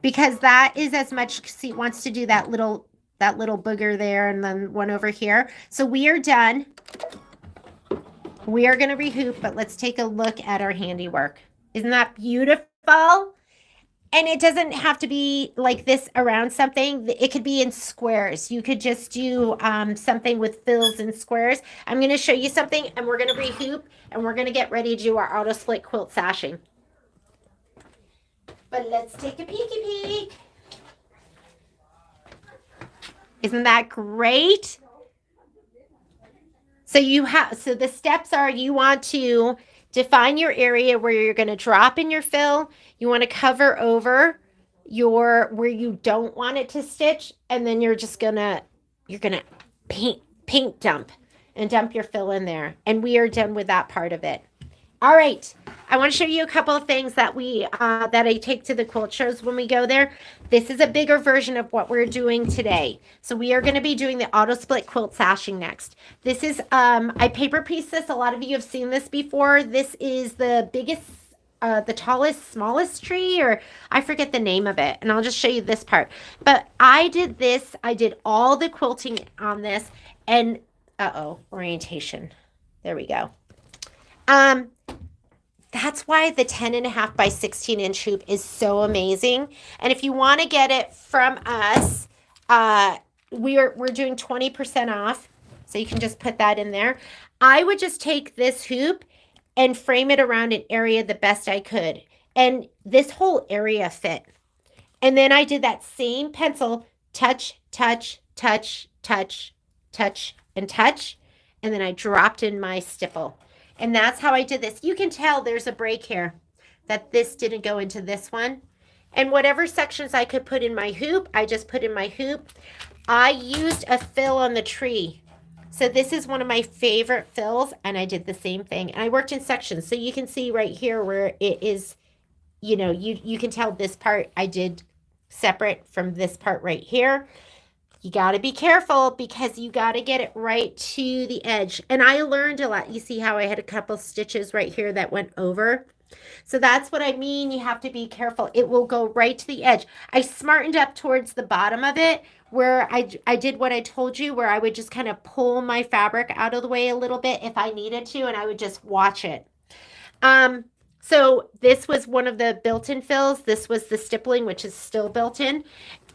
[SPEAKER 1] because that is as much, see, it wants to do that little booger there and then one over here. So we are done. We are going to rehoop, but let's take a look at our handiwork. Isn't that beautiful? And it doesn't have to be like this around something. It could be in squares. You could just do something with fills and squares. I'm going to show you something, and we're going to rehoop, and we're going to get ready to do our auto-split quilt sashing. But let's take a peeky peek. Isn't that great? So the steps are, you want to define your area where you're going to drop in your fill. You want to cover over where you don't want it to stitch, and then you're gonna paint dump your fill in there. And we are done with that part of it. All right, I want to show you a couple of things that that I take to the quilt shows when we go there. This is a bigger version of what we're doing today. So we are going to be doing the auto-split quilt sashing next. This is, I paper pieced this. A lot of you have seen this before. This is the biggest, the tallest, smallest tree, or I forget the name of it. And I'll just show you this part. But I did this. I did all the quilting on this. And, orientation. There we go. That's why the 10.5 by 16 inch hoop is so amazing. And if you want to get it from us, we're doing 20% off. So you can just put that in there. I would just take this hoop and frame it around an area the best I could. And this whole area fit. And then I did that same pencil, touch, touch, touch, touch, touch, and touch. And then I dropped in my stipple. And that's how I did this. You can tell there's a break here, that this didn't go into this one. And whatever sections I could put in my hoop, I just put in my hoop. I used a fill on the tree. So this is one of my favorite fills, and I did the same thing. And I worked in sections. So you can see right here where it is, you know, you can tell this part I did separate from this part right here. You got to be careful, because you got to get it right to the edge. And I learned a lot. You see how I had a couple stitches right here that went over? So that's what I mean. You have to be careful. It will go right to the edge. I smartened up towards the bottom of it, where I did what I told you, where I would just kind of pull my fabric out of the way a little bit if I needed to, and I would just watch it. So this was one of the built-in fills. This was the stippling, which is still built in.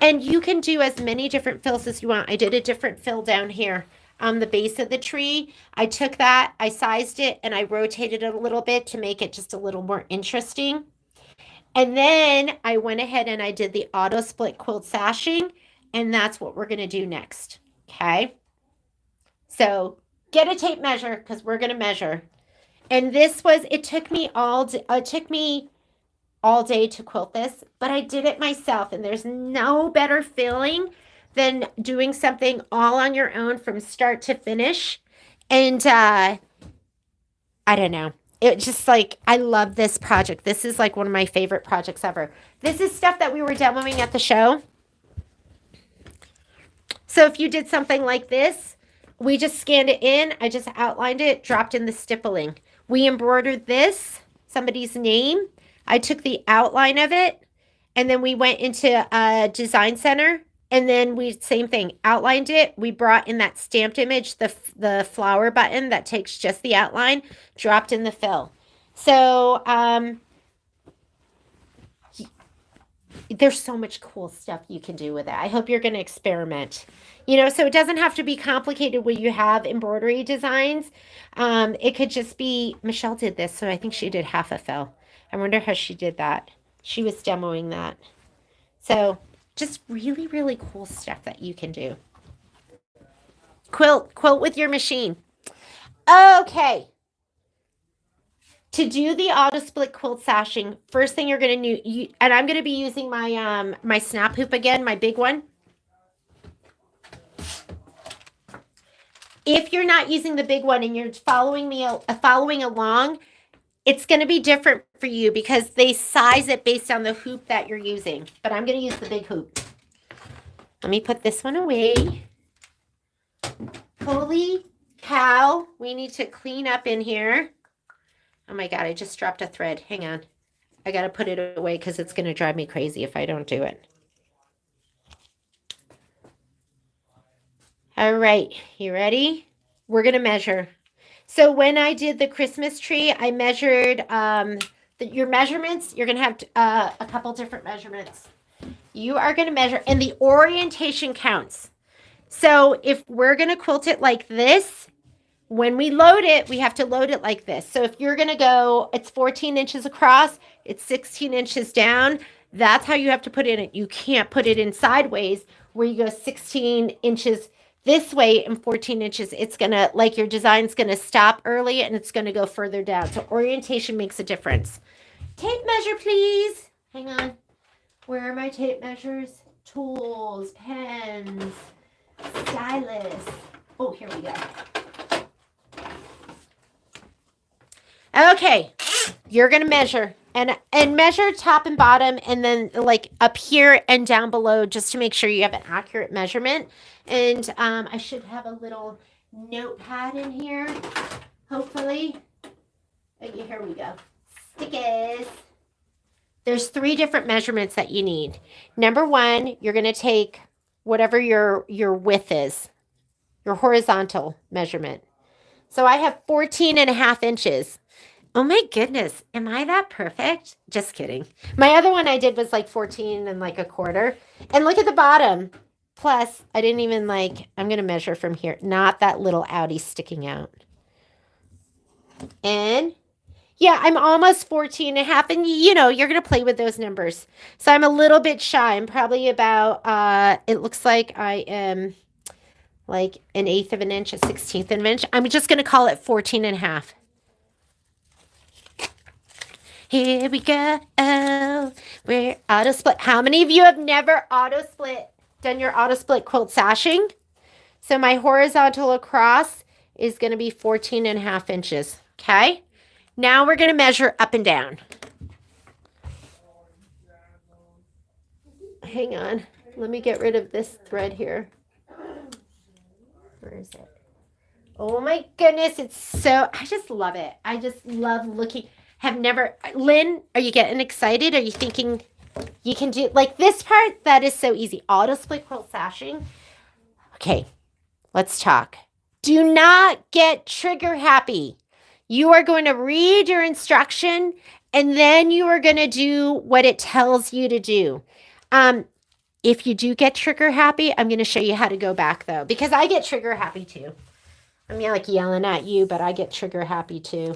[SPEAKER 1] And you can do as many different fills as you want. I did a different fill down here on the base of the tree. I took that, I sized it, and I rotated it a little bit to make it just a little more interesting. And then I went ahead and I did the auto-split quilt sashing, and that's what we're going to do next. Okay? So get a tape measure, because we're going to measure. And this was, it took me all day to quilt this, but I did it myself, and there's no better feeling than doing something all on your own from start to finish. And I don't know, it just like, I love this project. This is like one of my favorite projects ever. This is stuff that we were demoing at the show. So if you did something like this, we just scanned it in. I just outlined it, dropped in the stippling. We embroidered this, somebody's name. I took the outline of it, and then we went into a design center, and then we, same thing, outlined it. We brought in that stamped image, the flower button that takes just the outline, dropped in the fill. So there's so much cool stuff you can do with it. I hope you're going to experiment. You know, so it doesn't have to be complicated when you have embroidery designs. It could just be, Michelle did this, so I think she did half a fill. I wonder how she did that. She was demoing that. So just really, really cool stuff that you can do. Quilt with your machine. Okay. To do the auto-split quilt sashing, first thing you're going to need, and I'm going to be using my my snap hoop again, my big one. If you're not using the big one and you're following along, it's going to be different for you because they size it based on the hoop that you're using. But I'm going to use the big hoop. Let me put this one away. Holy cow, we need to clean up in here. Oh my God, I just dropped a thread. Hang on. I got to put it away because it's going to drive me crazy if I don't do it. All right, you ready? We're going to measure. So when I did the Christmas tree, I measured your measurements. You're going to have a couple different measurements. You are going to measure, and the orientation counts. So if we're going to quilt it like this, when we load it, we have to load it like this. So if you're going to go, it's 14 inches across, it's 16 inches down. That's how you have to put it in. You can't put it in sideways where you go 16 inches this way and 14 inches. It's going to, like, your design's going to stop early and it's going to go further down. So orientation makes a difference. Tape measure, please. Hang on. Where are my tape measures? Tools, pens, stylus. Oh, here we go. Okay, you're going to measure and measure top and bottom and then like up here and down below just to make sure you have an accurate measurement. And I should have a little notepad in here, hopefully. Okay, here we go. Stickers. There's 3 different measurements that you need. Number 1, you're going to take whatever your width is, your horizontal measurement. So I have 14.5 inches. Oh my goodness, am I that perfect? Just kidding. My other one I did was like 14 and like a quarter. And look at the bottom. Plus, I didn't even like, I'm going to measure from here. Not that little outie sticking out. And yeah, I'm almost 14.5. And you know, you're going to play with those numbers. So I'm a little bit shy. I'm probably about, it looks like I am like 1/8 of an inch, 1/16 of an inch. I'm just going to call it 14.5. Here we go. We're auto split. How many of you have never done your auto split quilt sashing? So my horizontal across is going to be 14.5 inches. Okay. Now we're going to measure up and down. Hang on. Let me get rid of this thread here. Where is it? Oh my goodness. It's so, I just love it. I just love looking. Have never, Lynn, are you getting excited? Are you thinking you can do, like this part? That is so easy. Auto split quilt sashing. Okay, let's talk. Do not get trigger happy. You are going to read your instruction and then you are going to do what it tells you to do. If you do get trigger happy, I'm going to show you how to go back though, because I get trigger happy too. I mean, like yelling at you, but I get trigger happy too.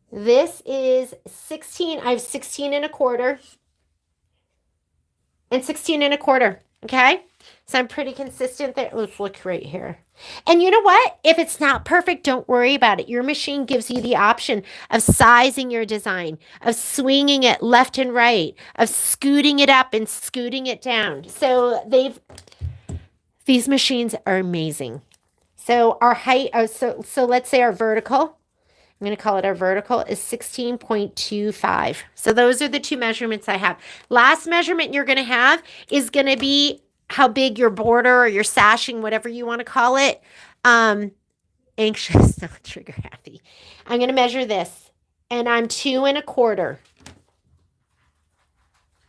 [SPEAKER 1] This is 16. I have 16.25 and 16.25. Okay. So I'm pretty consistent there. Let's look right here. And you know what? If it's not perfect, don't worry about it. Your machine gives you the option of sizing your design, of swinging it left and right, of scooting it up and scooting it down. So these machines are amazing. So our height, so let's say our vertical. I'm going to call it our vertical, is 16.25. So those are the two measurements I have. Last measurement you're going to have is going to be how big your border or your sashing, whatever you want to call it, anxious, not trigger happy. I'm going to measure this, and I'm 2.25.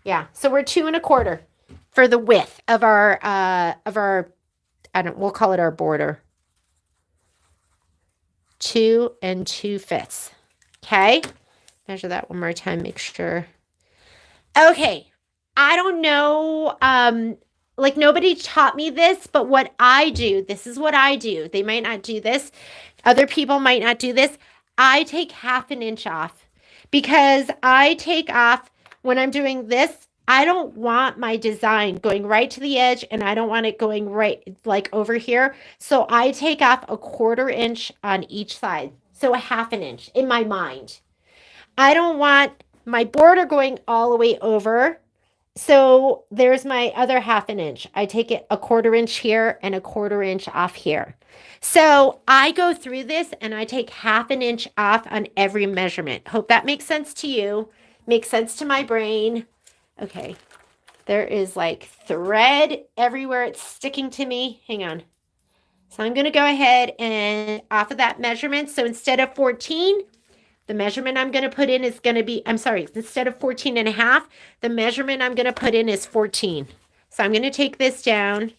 [SPEAKER 1] Yeah, so we're 2.25 for the width of our, we'll call it our border. 2 2/5. Okay, measure that one more time, make sure. Okay, I don't know, like nobody taught me this, but what I do, this is what I do. They might not do this. Other people might not do this. I take 1/2 inch off because I take off when I'm doing this. I don't want my design going right to the edge, and I don't want it going right like over here. So I take off 1/4 inch on each side. So 1/2 inch in my mind. I don't want my border going all the way over. So there's my other 1/2 inch. I take it 1/4 inch here and 1/4 inch off here. So I go through this and I take 1/2 inch off on every measurement. Hope that makes sense to you. Makes sense to my brain. Okay. There is like thread everywhere. It's sticking to me. Hang on. So I'm going to go ahead and off of that measurement. So instead of 14, the measurement I'm going to put in is going to be, instead of 14.5, the measurement I'm going to put in is 14. So I'm going to take this down.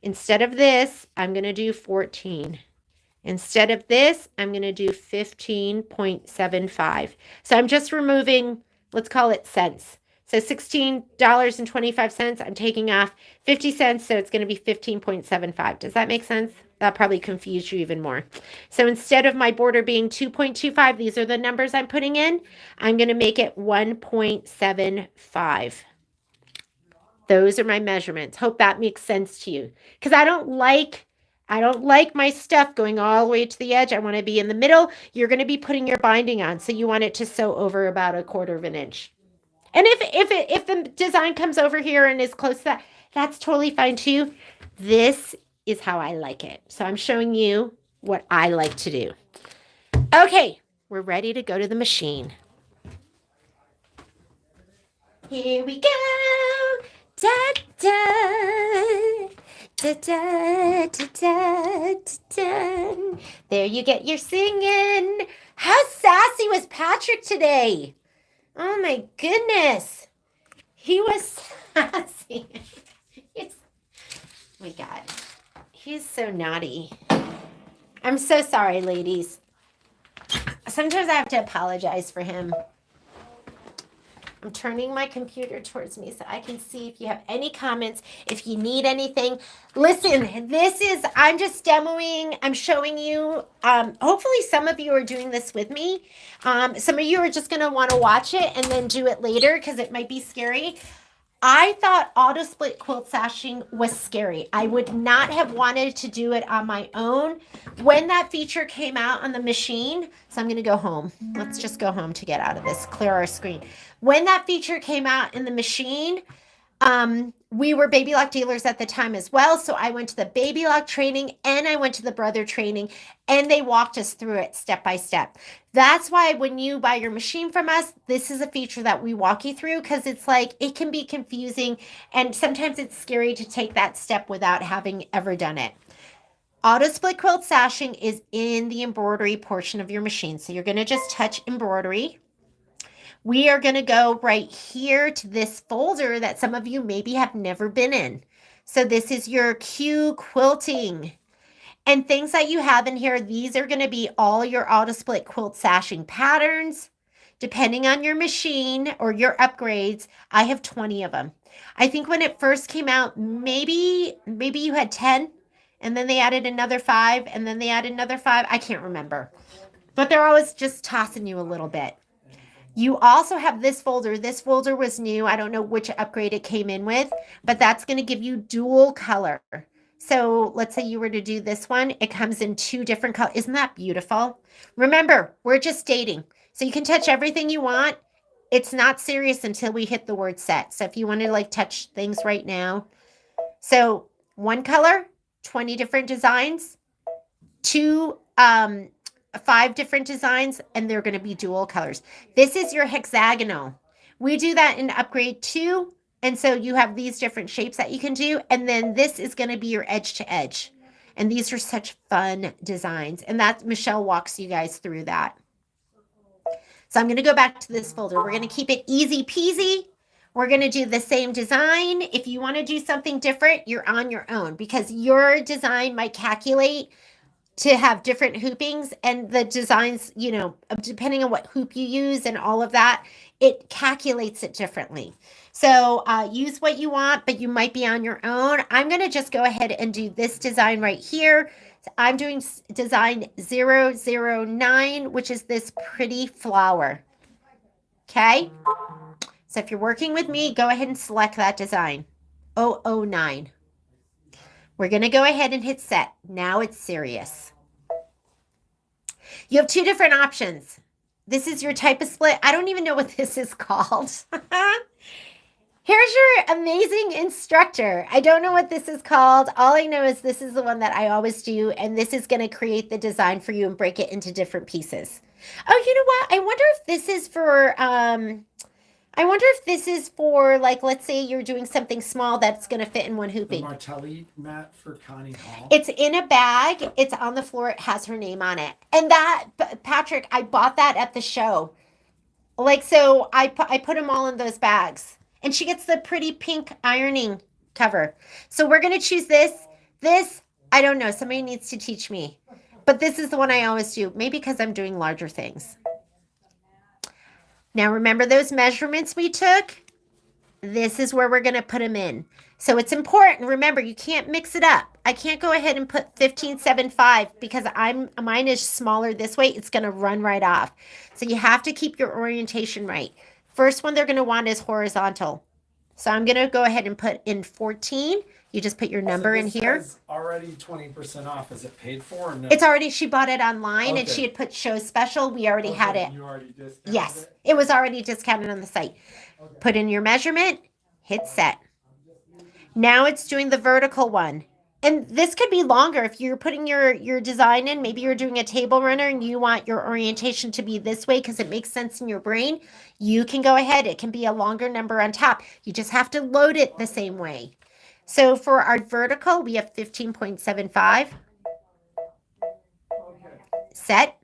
[SPEAKER 1] Instead of this, I'm going to do 14. Instead of this, I'm going to do 15.75. So I'm just removing, let's call it cents. So $16.25, I'm taking off 50 cents, so it's going to be 15.75. Does that make sense? That probably confused you even more. So instead of my border being 2.25, these are the numbers I'm putting in. I'm going to make it 1.75. Those are my measurements. Hope that makes sense to you. Because I don't like my stuff going all the way to the edge. I want to be in the middle. You're going to be putting your binding on, so you want it to sew over about 1/4 inch. And if the design comes over here and is close to that, that's totally fine too. This is how I like it. So I'm showing you what I like to do. Okay, we're ready to go to the machine. Here we go. Da da da da da da da. There you get your singing. How sassy was Patrick today? Oh my goodness. He was sassy. Oh my God. He's so naughty. I'm so sorry, ladies. Sometimes I have to apologize for him. I'm turning my computer towards me so I can see if you have any comments, if you need anything. Listen, I'm just demoing, I'm showing you. Hopefully some of you are doing this with me. Some of you are just going to want to watch it and then do it later because it might be scary. I thought auto-split quilt sashing was scary. I would not have wanted to do it on my own when that feature came out on the machine. So I'm going to go home. Let's just go home to get out of this, clear our screen. When that feature came out in the machine, we were baby lock dealers at the time as well. So I went to the baby lock training and I went to the brother training, and they walked us through it step by step. That's why when you buy your machine from us, this is a feature that we walk you through, because it's like, it can be confusing and sometimes it's scary to take that step without having ever done it. Auto-split quilt sashing is in the embroidery portion of your machine. So you're going to just touch embroidery. We are going to go right here to this folder that some of you maybe have never been in. So this is your Q quilting. And things that you have in here, these are going to be all your auto-split quilt sashing patterns. Depending on your machine or your upgrades, I have 20 of them. I think when it first came out, maybe you had 10, and then they added another 5, and then they added another 5. I can't remember. But they're always just tossing you a little bit. You also have this folder. This folder was new. I don't know which upgrade it came in with, but that's going to give you dual color. So let's say you were to do this one. It comes in 2 different colors. Isn't that beautiful? Remember, we're just dating. So you can touch everything you want. It's not serious until we hit the word set. So if you want to like touch things right now. So 1 color, 20 different designs, 2 5 different designs, and they're going to be dual colors. This is your hexagonal. We do that in upgrade 2. And so you have these different shapes that you can do. And then this is going to be your edge to edge. And these are such fun designs. And that Michelle walks you guys through that. So I'm going to go back to this folder. We're going to keep it easy peasy. We're going to do the same design. If you want to do something different, you're on your own, because your design might calculate to have different hoopings, and the designs, you know, depending on what hoop you use and all of that, it calculates it differently. So use what you want, but you might be on your own. I'm going to just go ahead and do this design right here. I'm doing design 009, which is this pretty flower. Okay. So if you're working with me, go ahead and select that design. 009. We're going to go ahead and hit set. Now it's serious. You have 2 different options. This is your type of split. I don't even know what this is called. Here's your amazing instructor. I don't know what this is called. All I know is this is the one that I always do, and this is going to create the design for you and break it into different pieces. Oh, you know what? I wonder if this is for, like, let's say you're doing something small that's going to fit in one hooping.
[SPEAKER 2] The Martelli mat for Connie Hall.
[SPEAKER 1] It's in a bag. It's on the floor. It has her name on it. And that, Patrick, I bought that at the show. Like, so I put them all in those bags. And she gets the pretty pink ironing cover. So we're going to choose this. This, I don't know. Somebody needs to teach me. But this is the one I always do. Maybe because I'm doing larger things. Now, remember those measurements we took? This is where we're going to put them in. So it's important. Remember, you can't mix it up. I can't go ahead and put 15.75 because mine is smaller this way. It's going to run right off. So you have to keep your orientation right. First one they're going to want is horizontal. So I'm going to go ahead and put in 14. You just put your number in here.
[SPEAKER 2] It's already 20% off. Is it paid for or no?
[SPEAKER 1] It's already, she bought it online and she had put show special. We already had it.
[SPEAKER 2] You already discounted
[SPEAKER 1] Yes, it was already discounted on the site. Put in your measurement, hit set. Now it's doing the vertical one. And this could be longer if you're putting your design in. Maybe you're doing a table runner and you want your orientation to be this way because it makes sense in your brain. You can go ahead. It can be a longer number on top. You just have to load it the same way. So for our vertical, we have 15.75. Set.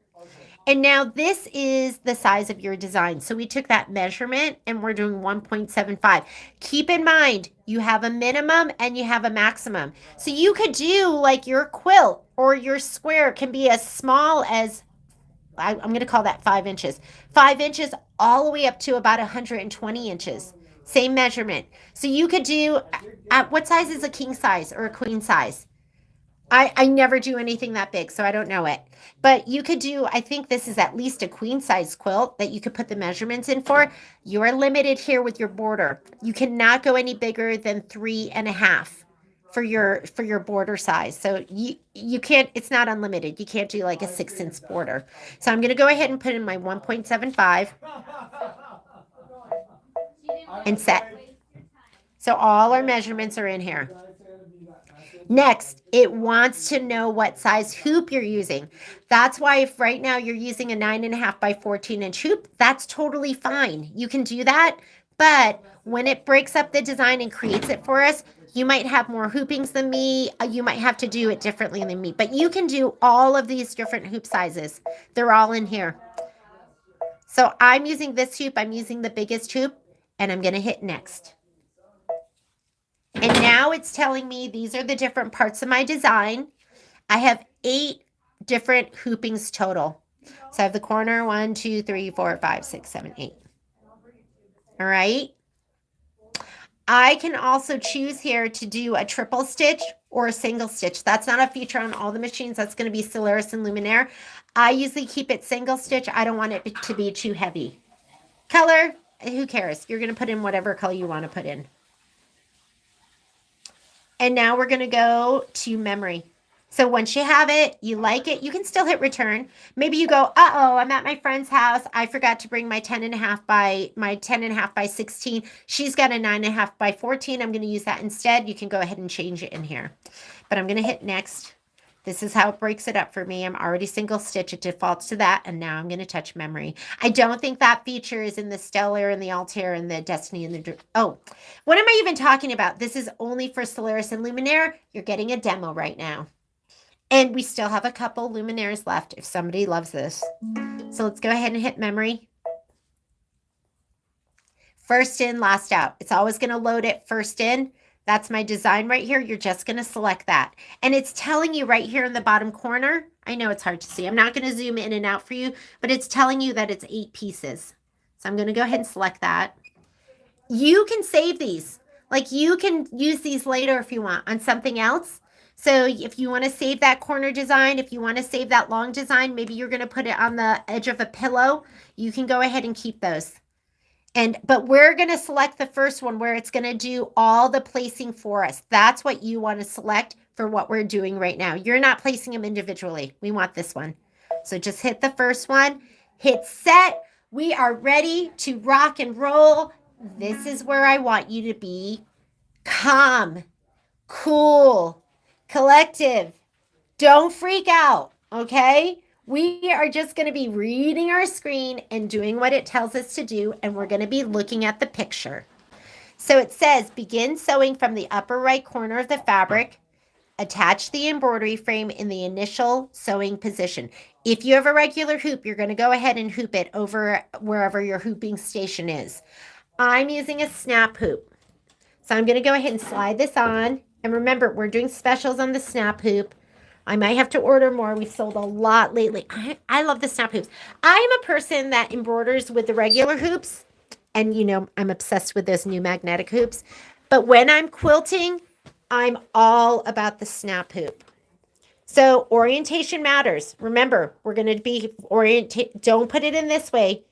[SPEAKER 1] And now this is the size of your design. So we took that measurement and we're doing 1.75. Keep in mind, you have a minimum and you have a maximum. So you could do like your quilt or your square can be as small as, I'm going to call that 5 inches. 5 inches all the way up to about 120 inches. Same measurement. So you could do, what size is a king size or a queen size? I never do anything that big, so I don't know it. But you could do, I think this is at least a queen size quilt that you could put the measurements in for. You are limited here with your border. You cannot go any bigger than 3.5 for your border size. So you can't, it's not unlimited. You can't do like a 6-inch border. So I'm going to go ahead and put in my 1.75 and set. So all our measurements are in here. Next, it wants to know what size hoop you're using. That's why if right now you're using a 9.5 by 14 inch hoop, that's totally fine. You can do that. But when it breaks up the design and creates it for us, you might have more hoopings than me. You might have to do it differently than me. But you can do all of these different hoop sizes. They're all in here. So I'm using this hoop. I'm using the biggest hoop. And I'm going to hit next. And now it's telling me these are the different parts of my design. I have 8 different hoopings total. So I have the corner 1, 2, 3, 4, 5, 6, 7, 8. All right. I can also choose here to do a triple stitch or a single stitch. That's not a feature on all the machines. That's going to be Solaris and Luminaire. I usually keep it single stitch. I don't want it to be too heavy. Color, who cares? You're going to put in whatever color you want to put in. And now we're going to go to memory. So once you have it, you like it, you can still hit return. Maybe you go, uh-oh, I'm at my friend's house. I forgot to bring my 10.5 by 16. She's got a 9.5 by 14. I'm going to use that instead. You can go ahead and change it in here. But I'm going to hit next. This is how it breaks it up for me. I'm already single stitch. It defaults to that. And now I'm going to touch memory. I don't think that feature is in the Stellar and the Altair and the Destiny and the... Oh, what am I even talking about? This is only for Solaris and Luminaire. You're getting a demo right now. And we still have a couple Luminaires left if somebody loves this. So let's go ahead and hit memory. First in, last out. It's always going to load it first in. That's my design right here. You're just going to select that. And it's telling you right here in the bottom corner. I know it's hard to see. I'm not going to zoom in and out for you, but it's telling you that it's 8 pieces. So I'm going to go ahead and select that. You can save these. Like you can use these later if you want on something else. So if you want to save that corner design, if you want to save that long design, maybe you're going to put it on the edge of a pillow. You can go ahead and keep those. But we're going to select the first one where it's going to do all the placing for us. That's what you want to select for what we're doing right now. You're not placing them individually. We want this one. So just hit the first one, hit set. We are ready to rock and roll. This is where I want you to be. Calm, cool, collective. Don't freak out, okay? We are just going to be reading our screen and doing what it tells us to do, and we're going to be looking at the picture. So it says, begin sewing from the upper right corner of the fabric. Attach the embroidery frame in the initial sewing position. If you have a regular hoop, you're going to go ahead and hoop it over wherever your hooping station is. I'm using a snap hoop. So I'm going to go ahead and slide this on. And remember, we're doing specials on the snap hoop. I might have to order more. We've sold a lot lately. I love the snap hoops. I'm a person that embroiders with the regular hoops. And, you know, I'm obsessed with those new magnetic hoops. But when I'm quilting, I'm all about the snap hoop. So orientation matters. Remember, we're going to be oriented. Don't put it in this way.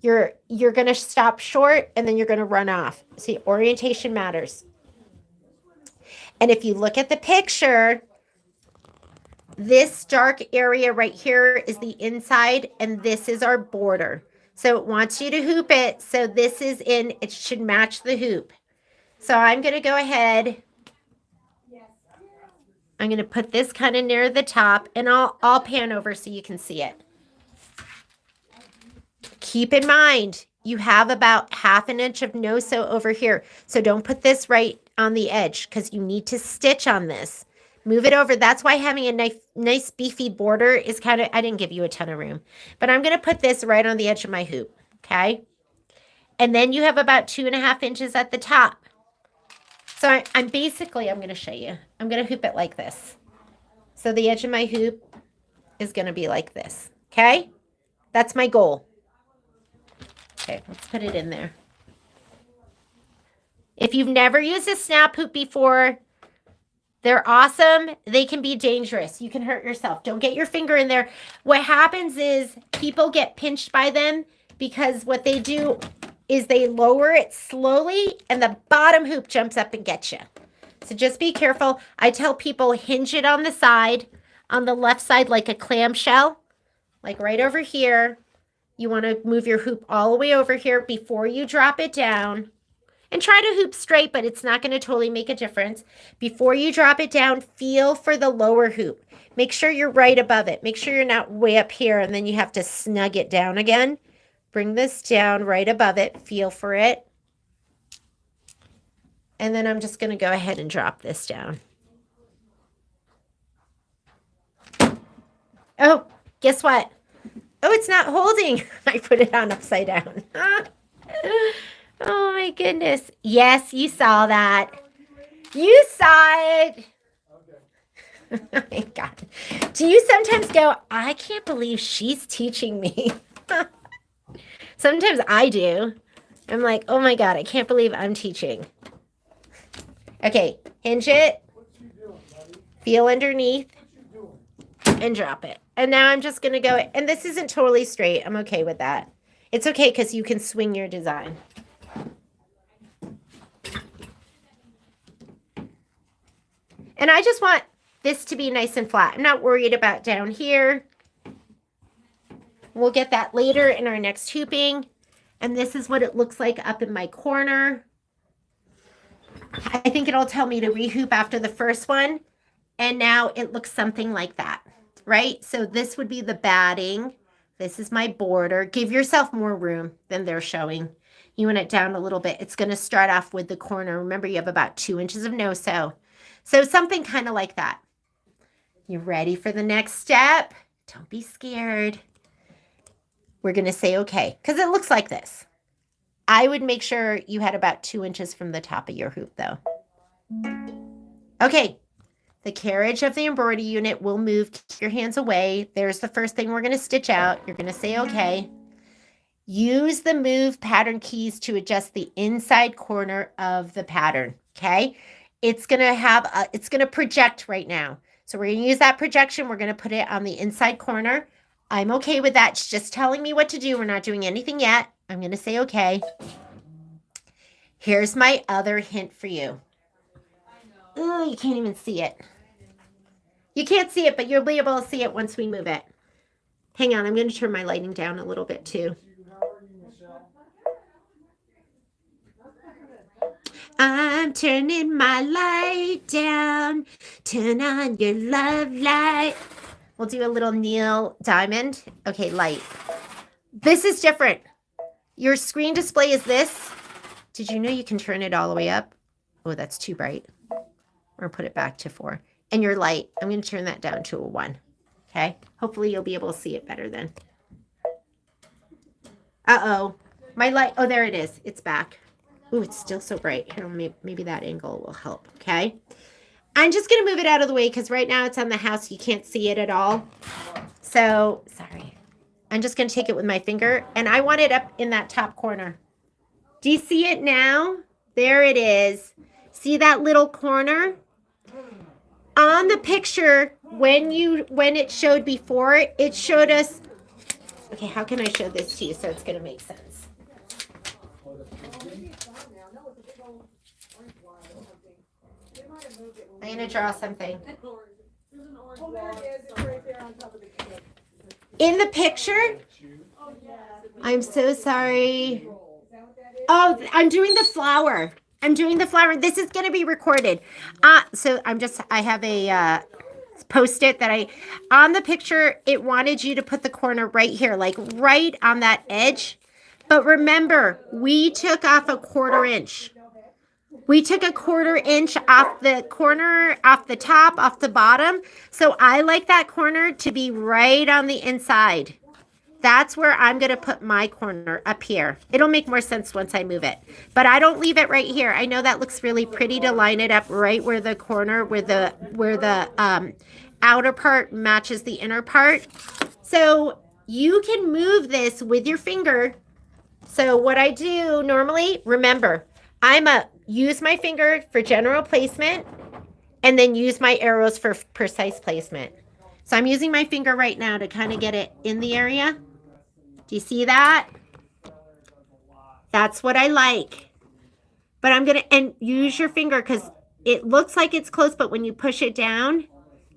[SPEAKER 1] You're going to stop short and then you're going to run off. See, orientation matters. And if you look at the picture, this dark area right here is the inside, and this is our border. So it wants you to hoop it. So this is in, it should match the hoop. So I'm going to go ahead. I'm going to put this kind of near the top, and I'll pan over so you can see it. Keep in mind, you have about 1/2 inch of no-sew over here. So don't put this right on the edge because you need to stitch on this. Move it over. That's why having a nice beefy border is kind of, I didn't give you a ton of room. But I'm going to put this right on the edge of my hoop, okay? And then you have about 2.5 inches at the top. So I'm going to show you. I'm going to hoop it like this. So the edge of my hoop is going to be like this, okay? That's my goal. Okay, let's put it in there. If you've never used a snap hoop before, they're awesome. They can be dangerous. You can hurt yourself. Don't get your finger in there. What happens is people get pinched by them because what they do is they lower it slowly and the bottom hoop jumps up and gets you. So just be careful. I tell people hinge it on the side, on the left side like a clamshell, like right over here. You want to move your hoop all the way over here before you drop it down. And try to hoop straight, but it's not going to totally make a difference. Before you drop it down, feel for the lower hoop. Make sure you're right above it. Make sure you're not way up here, and then you have to snug it down again. Bring this down right above it. Feel for it. And then I'm just going to go ahead and drop this down. Oh, guess what? Oh, it's not holding. I put it on upside down. Oh my goodness. Yes, you saw that. You saw it. Okay. Oh my God. Do you sometimes go, I can't believe she's teaching me? Sometimes I do. I'm like, oh my God, I can't believe I'm teaching. Okay, hinge it. Feel underneath. And drop it. And now I'm just going to go, and this isn't totally straight. I'm okay with that. It's okay because you can swing your design. And I just want this to be nice and flat. I'm not worried about down here. We'll get that later in our next hooping. And this is what it looks like up in my corner. I think it'll tell me to rehoop after the first one. And now it looks something like that, right? So this would be the batting. This is my border. Give yourself more room than they're showing. You want it down a little bit. It's going to start off with the corner. Remember, you have about 2 inches of no-sew. So something kind of like that. You ready for the next step? Don't be scared. We're going to say okay, because it looks like this. I would make sure you had about 2 inches from the top of your hoop, though. Okay. The carriage of the embroidery unit will move. Keep your hands away. There's the first thing we're going to stitch out. You're going to say okay. Use the move pattern keys to adjust the inside corner of the pattern, okay? It's going to project right now. So we're going to use that projection. We're going to put it on the inside corner. I'm okay with that. It's just telling me what to do. We're not doing anything yet. I'm going to say okay. Here's my other hint for you. Oh, you can't even see it. You can't see it, but you'll be able to see it once we move it. Hang on, I'm going to turn my lighting down a little bit too. I'm turning my light down. Turn on your love light. We'll do a little Neil Diamond. Okay, light. This is different. Your screen display is this. Did you know you can turn it all the way up? Oh, that's too bright. Or put it back to 4. And your light, I'm going to turn that down to a 1. Okay? Hopefully you'll be able to see it better then. Uh-oh. My light, oh, there it is. It's back. Ooh, it's still so bright. Here, maybe that angle will help, okay? I'm just going to move it out of the way because right now it's on the house. You can't see it at all. So, sorry. I'm just going to take it with my finger, and I want it up in that top corner. Do you see it now? There it is. See that little corner? On the picture, when it showed before, it showed us, okay, how can I show this to you so it's going to make sense? I'm going to draw something. In the picture, I'm so sorry. Oh, I'm doing the flower. This is going to be recorded. So I have a Post-it that on the picture, it wanted you to put the corner right here, like right on that edge. But remember, we took off a 1/4 inch. We took a 1/4 inch off the corner, off the top, off the bottom. So I like that corner to be right on the inside. That's where I'm going to put my corner, up here. It'll make more sense once I move it. But I don't leave it right here. I know that looks really pretty to line it up right where the corner, where the outer part matches the inner part. So you can move this with your finger. So what I do normally, remember, use my finger for general placement and then use my arrows for precise placement. So I'm using my finger right now to kind of get it in the area. Do you see that? That's what I like. But I'm going to, and use your finger because it looks like it's close, but when you push it down,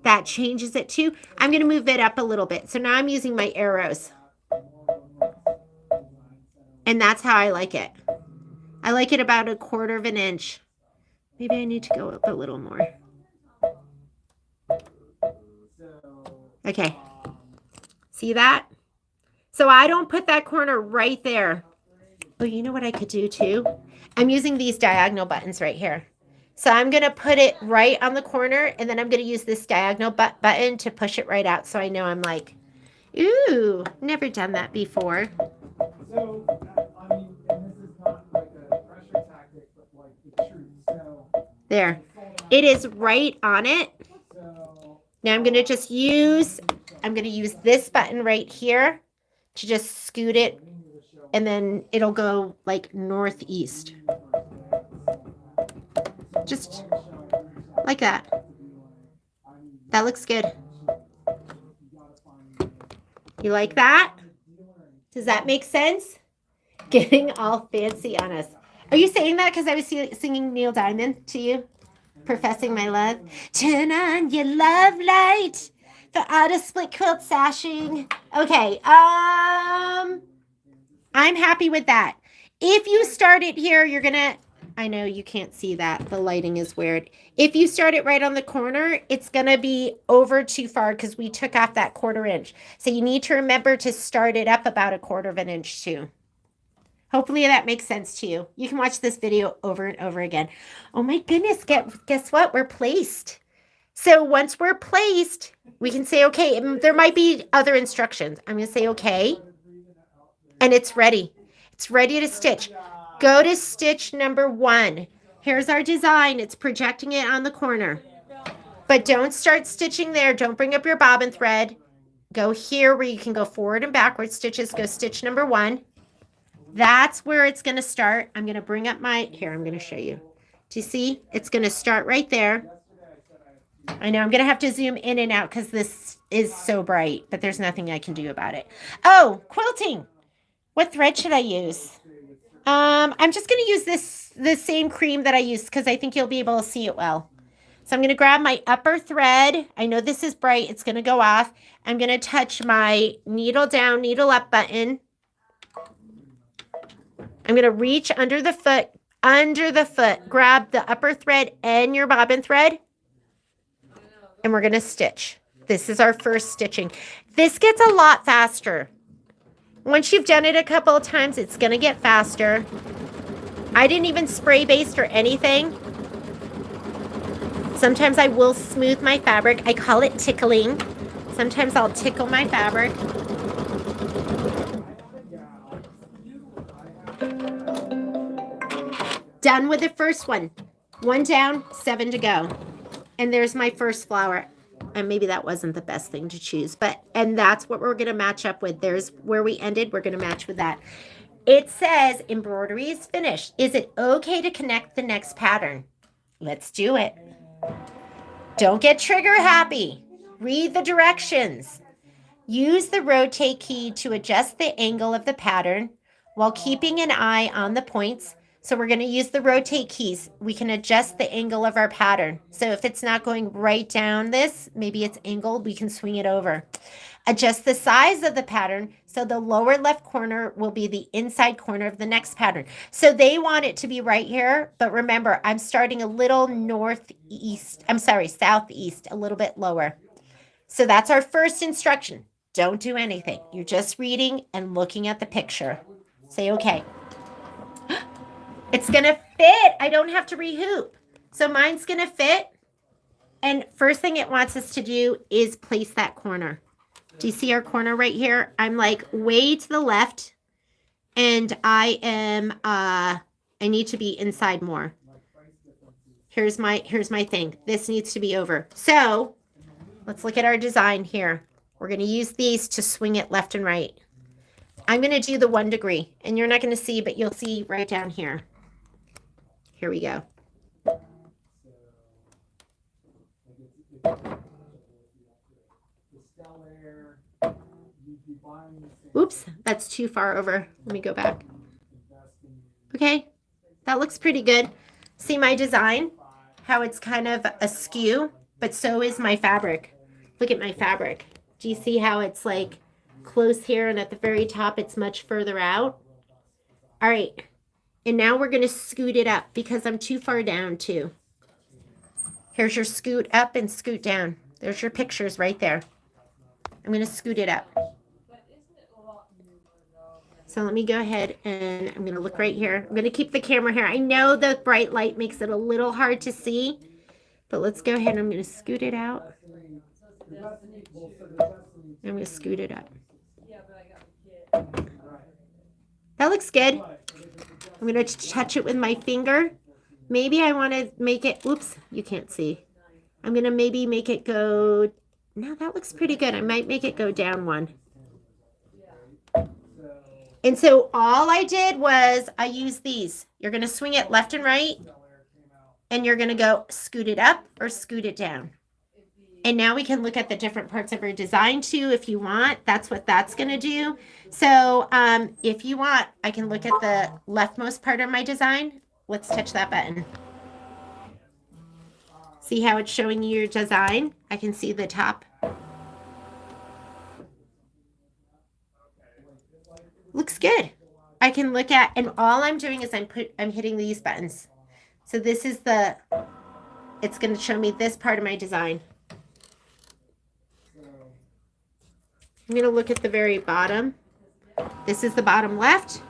[SPEAKER 1] that changes it too. I'm going to move it up a little bit. So now I'm using my arrows. And that's how I like it. I like it about a 1/4 inch. Maybe I need to go up a little more. Okay. See that? So I don't put that corner right there. Oh, you know what I could do too? I'm using these diagonal buttons right here. So I'm going to put it right on the corner, and then I'm going to use this diagonal button to push it right out so I know I'm like, ooh, never done that before.
[SPEAKER 2] So, I mean, and this is not like a pressure tactic, but like the truth. So,
[SPEAKER 1] there. It is right on it. Now I'm going to use this button right here to just scoot it, and then it'll go like northeast. Just like that. That looks good. You like that? Does that make sense? Getting all fancy on us. Are you saying that because I was singing Neil Diamond to you? Professing my love. Turn on your love light. The Auto-Split Quilt Sashing. Okay. I'm happy with that. If you start it here, you're going to, I know you can't see that. The lighting is weird. If you start it right on the corner, it's going to be over too far because we took off that 1/4 inch. So you need to remember to start it up about 1/4 inch too. Hopefully that makes sense to you. You can watch this video over and over again. Oh my goodness, guess what? We're placed. So once we're placed, we can say, okay, and there might be other instructions. I'm going to say, okay, and it's ready. It's ready to stitch. Go to stitch number 1. Here's our design. It's projecting it on the corner. But don't start stitching there. Don't bring up your bobbin thread. Go here where you can go forward and backward stitches. Go stitch number 1. That's where it's going to start. I'm going to bring up my, here, I'm going to show you. Do you see? It's going to start right there. I know I'm going to have to zoom in and out because this is so bright, but there's nothing I can do about it. Oh, quilting. What thread should I use? I'm just going to use the same cream that I used because I think you'll be able to see it well. So I'm going to grab my upper thread. I know this is bright. It's going to go off. I'm going to touch my needle down, needle up button. I'm going to reach under the foot, grab the upper thread and your bobbin thread, and we're going to stitch. This is our first stitching. This gets a lot faster. Once you've done it a couple of times, it's going to get faster. I didn't even spray baste or anything. Sometimes I will smooth my fabric. I call it tickling. Sometimes I'll tickle my fabric. Done with the first one. 1 down, 7 to go. And there's my first flower. And maybe that wasn't the best thing to choose, and that's what we're going to match up with. There's where we ended. We're going to match with that. It says embroidery is finished. Is it okay to connect the next pattern? Let's do it. Don't get trigger happy. Read the directions. Use the rotate key to adjust the angle of the pattern while keeping an eye on the points. So we're going to use the rotate keys. We can adjust the angle of our pattern. So if it's not going right down this, maybe it's angled, we can swing it over. Adjust the size of the pattern. So the lower left corner will be the inside corner of the next pattern. So they want it to be right here. But remember, I'm starting a little southeast, a little bit lower. So that's our first instruction. Don't do anything. You're just reading and looking at the picture. Say, okay. It's going to fit. I don't have to rehoop. So mine's going to fit. And first thing it wants us to do is place that corner. Do you see our corner right here? I'm like way to the left. And I need to be inside more. Here's my thing. This needs to be over. So let's look at our design here. We're going to use these to swing it left and right. I'm going to do the 1 degree. And you're not going to see, but you'll see right down here. Here we go. Oops, that's too far over. Let me go back. Okay, that looks pretty good. See my design? How it's kind of askew, but so is my fabric. Look at my fabric. Do you see how it's like close here and at the very top it's much further out? All right. And now we're going to scoot it up because I'm too far down too. Here's your scoot up and scoot down. There's your pictures right there. I'm going to scoot it up. So let me go ahead and I'm going to look right here. I'm going to keep the camera here. I know the bright light makes it a little hard to see, but let's go ahead and I'm going to scoot it out. I'm going to scoot it up. That looks good. I'm going to touch it with my finger. Maybe I want to make it, oops, you can't see. I'm going to maybe make it go, no, that looks pretty good. I might make it go down 1. And so all I did was I used these. You're going to swing it left and right. And you're going to go scoot it up or scoot it down. And now we can look at the different parts of our design too if you want. That's what that's going to do. So if you want, I can look at the leftmost part of my design. Let's touch that button. See how it's showing you your design? I can see the top. Looks good. I can look at, and all I'm doing is I'm hitting these buttons. So this is it's going to show me this part of my design. I'm going to look at the very bottom. This is the bottom left.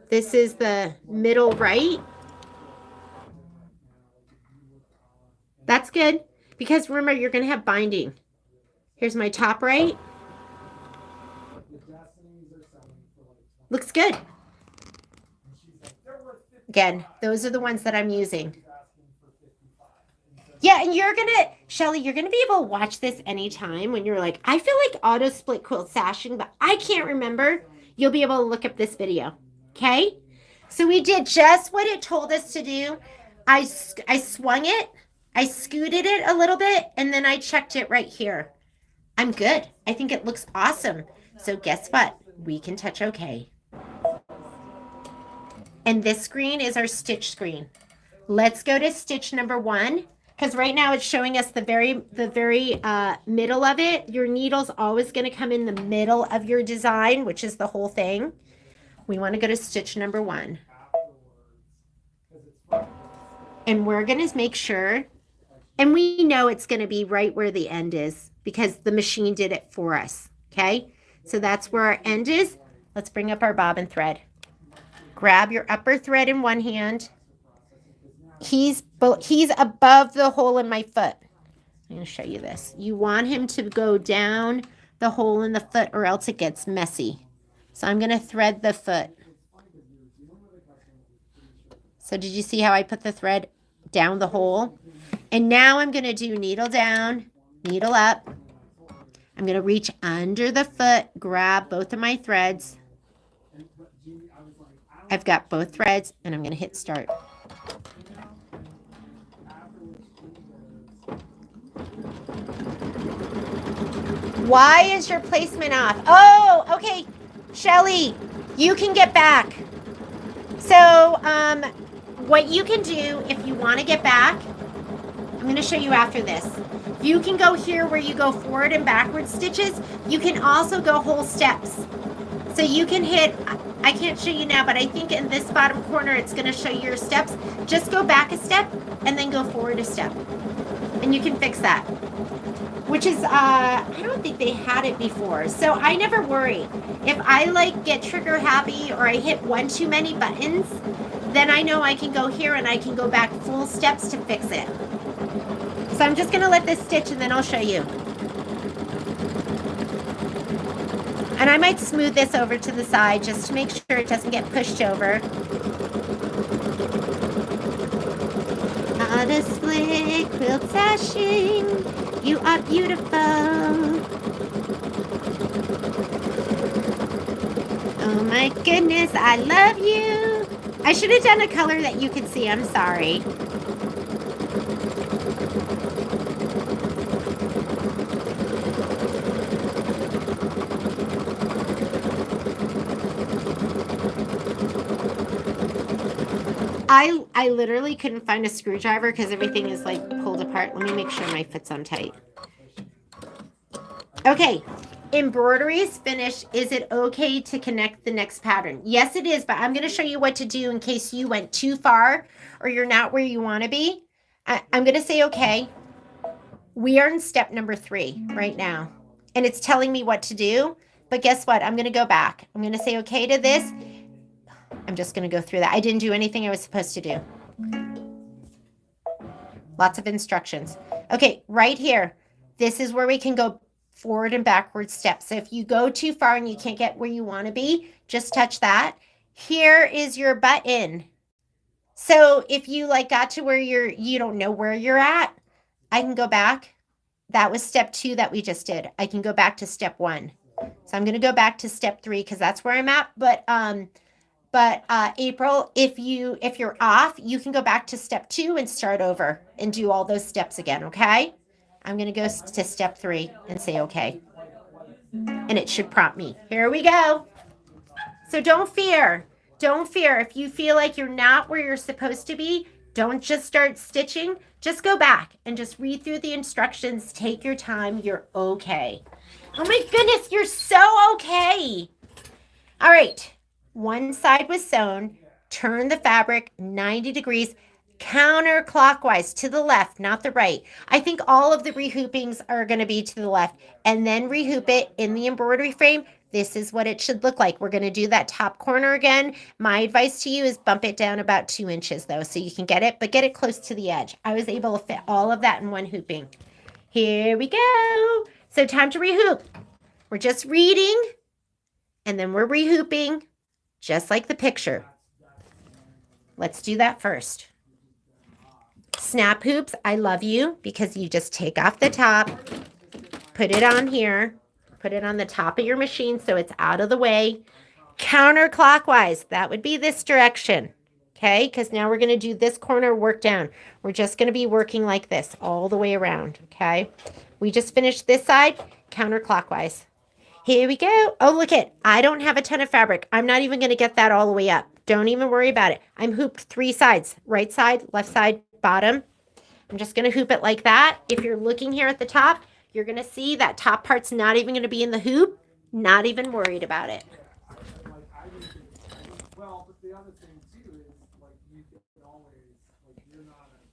[SPEAKER 1] This is the middle right. That's good, because remember, you're going to have binding. Here's my top right. Looks good. Again, those are the ones that I'm using. Yeah, and you're going to, Shelly, you're going to be able to watch this anytime when you're like, I feel like Auto-Split Quilt Sashing, but I can't remember. You'll be able to look up this video. Okay? So we did just what it told us to do. I swung it. I scooted it a little bit, and then I checked it right here. I'm good. I think it looks awesome. So guess what? We can touch OK. And this screen is our stitch screen. Let's go to stitch number 1, because right now it's showing us the very middle of it. Your needle's always going to come in the middle of your design, which is the whole thing. We want to go to stitch number 1. And we're going to make sure, and we know it's going to be right where the end is because the machine did it for us. Okay, so that's where our end is. Let's bring up our bobbin thread. Grab your upper thread in one hand. He's above the hole in my foot. I'm going to show you this. You want him to go down the hole in the foot or else it gets messy. So I'm going to thread the foot. So did you see how I put the thread down the hole? And now I'm going to do needle down, needle up. I'm going to reach under the foot, grab both of my threads. I've got both threads, and I'm going to hit start. Why is your placement off? Oh, okay. Shelly, you can get back. So, what you can do if you want to get back, I'm going to show you after this. You can go here where you go forward and backward stitches. You can also go whole steps. So you can hit, I can't show you now, but I think in this bottom corner, it's going to show you your steps. Just go back a step and then go forward a step. And you can fix that. Which is, I don't think they had it before. So I never worry. If I get trigger happy or I hit one too many buttons, then I know I can go here and I can go back full steps to fix it. So I'm just going to let this stitch and then I'll show you. And I might smooth this over to the side just to make sure it doesn't get pushed over. Auto-Split Quilt Sashing, you are beautiful. Oh my goodness, I love you. I should have done a color that you could see, I'm sorry. I literally couldn't find a screwdriver because everything is pulled apart. Let me make sure my foot's on tight. Okay, embroidery is finished. Is it okay to connect the next pattern? Yes, it is, but I'm going to show you what to do in case you went too far or you're not where you want to be. I'm going to say okay. We are in step number 3 right now, and it's telling me what to do. But guess what? I'm going to go back. I'm going to say okay to this. I'm just going to go through that. I didn't do anything I was supposed to do. Lots of instructions. Okay, right here. This is where we can go forward and backward steps. So if you go too far and you can't get where you want to be, just touch that. Here is your button. So if you got to where you don't know where you're at, I can go back. That was step 2 that we just did. I can go back to step 1. So I'm going to go back to step 3 because that's where I'm at. But April, if you're off, you can go back to step 2 and start over and do all those steps again, okay? I'm going to go to step 3 and say okay. And it should prompt me. Here we go. So don't fear. Don't fear. If you feel like you're not where you're supposed to be, don't just start stitching. Just go back and just read through the instructions. Take your time. You're okay. Oh my goodness, you're so okay. All right. One side was sewn. turn the fabric 90 degrees counterclockwise to the left, not the right. I think all of the rehoopings are going to be to the left, and then rehoop it in the embroidery frame. This is what it should look like. We're going to do that top corner again. My advice to you is bump it down about 2 inches though, so you can get it, but get it close to the edge. I was able to fit all of that in one hooping. Here we go. So time to rehoop. We're just reading, and then we're rehooping, just like the picture. Let's do that first. Snap hoops, I love you, because you just take off the top, put it on here, put it on the top of your machine so it's out of the way. Counterclockwise, that would be this direction, okay? Because now we're going to do this corner work down. We're just going to be working like this all the way around, okay? We just finished this side, counterclockwise. Here we go. Oh, look it. I don't have a ton of fabric. I'm not even going to get that all the way up. Don't even worry about it. I'm hooped 3 sides, right side, left side, bottom. I'm just going to hoop it like that. If you're looking here at the top, you're going to see that top part's not even going to be in the hoop. Not even worried about it.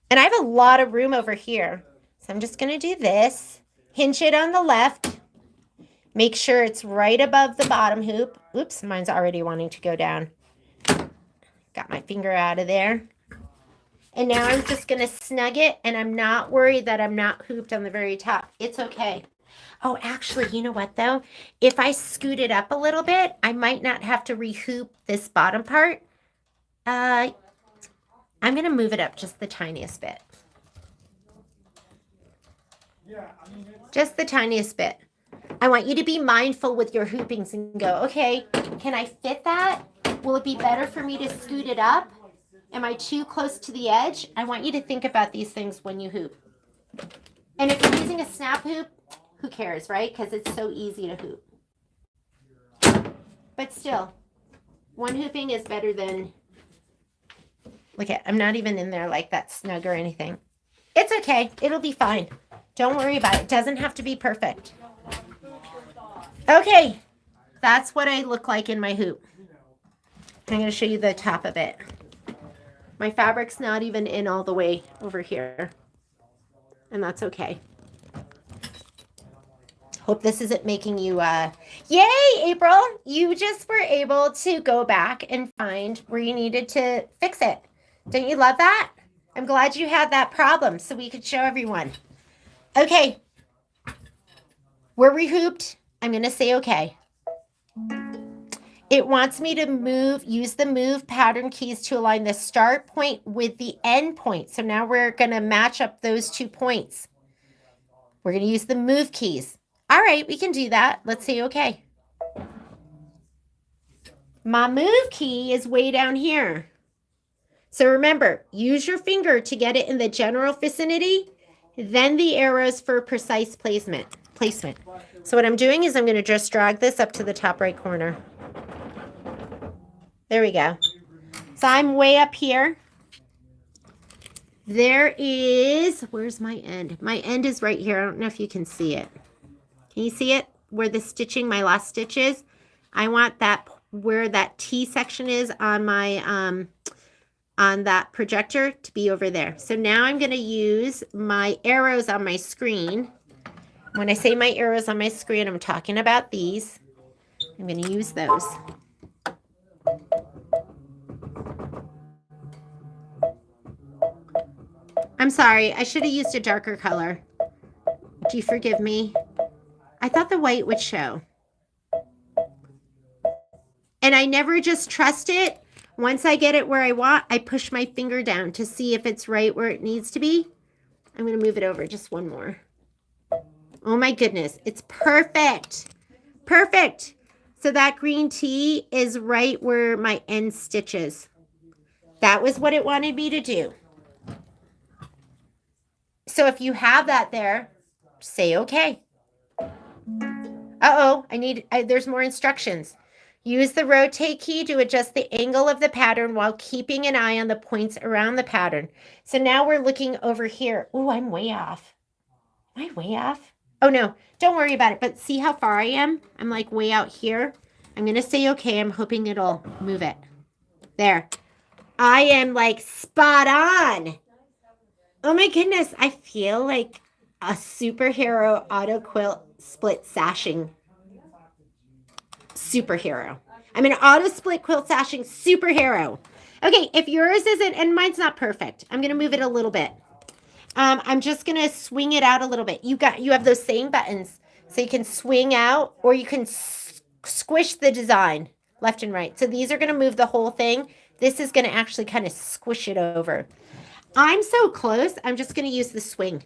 [SPEAKER 1] And I have a lot of room over here. So I'm just going to do this. Hinge it on the left. Make sure it's right above the bottom hoop. Oops, mine's already wanting to go down. Got my finger out of there. And now I'm just going to snug it, and I'm not worried that I'm not hooped on the very top. It's okay. Oh, actually, you know what, though? If I scoot it up a little bit, I might not have to rehoop this bottom part. I'm going to move it up just the tiniest bit. Just the tiniest bit. I want you to be mindful with your hoopings and go, okay, can I fit that? Will it be better for me to scoot it up? Am I too close to the edge? I want you to think about these things when you hoop. And if you're using a snap hoop, who cares, right? Because it's so easy to hoop. But still, one hooping is better than, look at, I'm not even in there like that snug or anything. It's okay. It'll be fine. Don't worry about it. It doesn't have to be perfect. Okay, that's what I look like in my hoop. I'm going to show you the top of it. My fabric's not even in all the way over here, and that's okay. Hope this isn't making you, yay, April! You just were able to go back and find where you needed to fix it. Don't you love that? I'm glad you had that problem so we could show everyone. Okay, we're rehooped. I'm going to say okay. It wants me to use the move pattern keys to align the start point with the end point. So now we're going to match up those 2 points. We're going to use the move keys. All right, we can do that. Let's say okay. My move key is way down here. So remember, use your finger to get it in the general vicinity, then the arrows for precise placement. So what I'm doing is I'm going to just drag this up to the top right corner. There we go. So I'm way up here. There is, where's my end? My end is right here. I don't know if you can see it. Can you see it? Where the stitching, my last stitch is? I want that, where that T section is on my, on that projector to be over there. So now I'm going to use my arrows on my screen. When I say my arrows on my screen, I'm talking about these. I'm going to use those. I'm sorry, I should have used a darker color. Do you forgive me? I thought the white would show. And I never just trust it. Once I get it where I want, I push my finger down to see if it's right where it needs to be. I'm going to move it over just one more. Oh my goodness, it's perfect. Perfect. So that green T is right where my end stitch is. That was what it wanted me to do. So if you have that there, say okay. Uh-oh, there's more instructions. Use the rotate key to adjust the angle of the pattern while keeping an eye on the points around the pattern. So now we're looking over here. Oh, I'm way off. Am I way off? Oh no, don't worry about it. But see how far I am? I'm like way out here. I'm going to say okay. I'm hoping it'll move it. There. I am like spot on. Oh my goodness. I feel like a superhero auto quilt split sashing superhero. I'm an auto split quilt sashing superhero. Okay, if yours isn't, and mine's not perfect, I'm gonna move it a little bit. I'm just gonna swing it out a little bit. You have those same buttons, so you can swing out or you can squish the design left and right. So these are gonna move the whole thing. This is gonna actually kind of squish it over. I'm so close. I'm just gonna use the swing.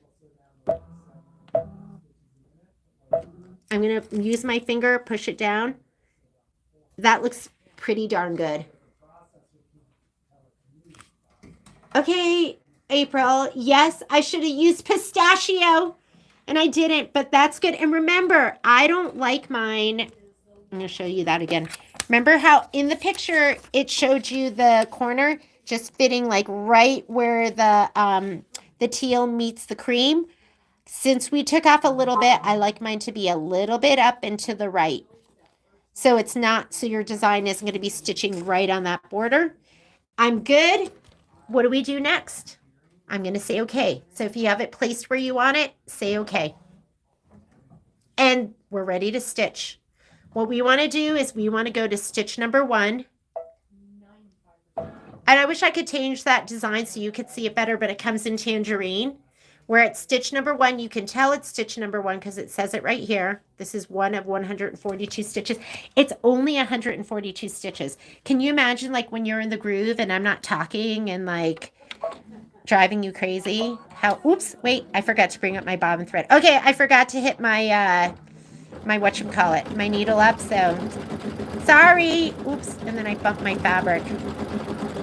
[SPEAKER 1] I'm gonna use my finger, push it down. That looks pretty darn good. Okay, April. Yes, I should have used pistachio and I didn't, but that's good. And remember, I don't like mine. I'm going to show you that again. Remember how in the picture it showed you the corner just fitting like right where the teal meets the cream? Since we took off a little bit, I like mine to be a little bit up and to the right. So it's not, so your design isn't going to be stitching right on that border. I'm good. What do we do next? I'm going to say okay. So if you have it placed where you want it, say okay. And we're ready to stitch. What we want to do is we want to go to stitch number 1. And I wish I could change that design so you could see it better, but it comes in tangerine. Where at stitch number 1, you can tell it's stitch number 1 because it says it right here. This is one of 142 stitches. It's only 142 stitches. Can you imagine like when you're in the groove and I'm not talking and like driving you crazy? How, oops, wait, I forgot to bring up my bobbin thread. Okay, I forgot to hit my, my whatchamacallit, my needle up, so sorry. Oops, and then I bumped my fabric.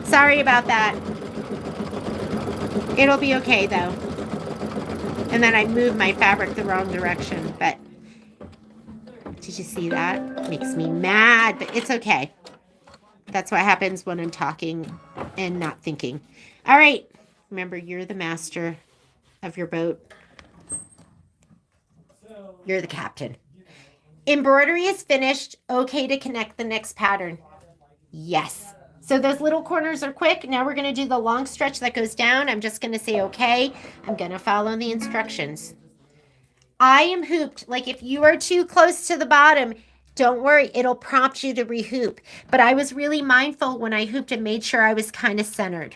[SPEAKER 1] Sorry about that. It'll be okay though. And then I moved my fabric the wrong direction, but did you see that? Makes me mad, but it's okay. That's what happens when I'm talking and not thinking. All right. Remember, you're the master of your boat. You're the captain. Embroidery is finished. Okay to connect the next pattern. Yes. So those little corners are quick. Now we're going to do the long stretch that goes down. I'm just going to say, okay, I'm going to follow the instructions. I am hooped. Like if you are too close to the bottom, don't worry. It'll prompt you to rehoop. But I was really mindful when I hooped and made sure I was kind of centered.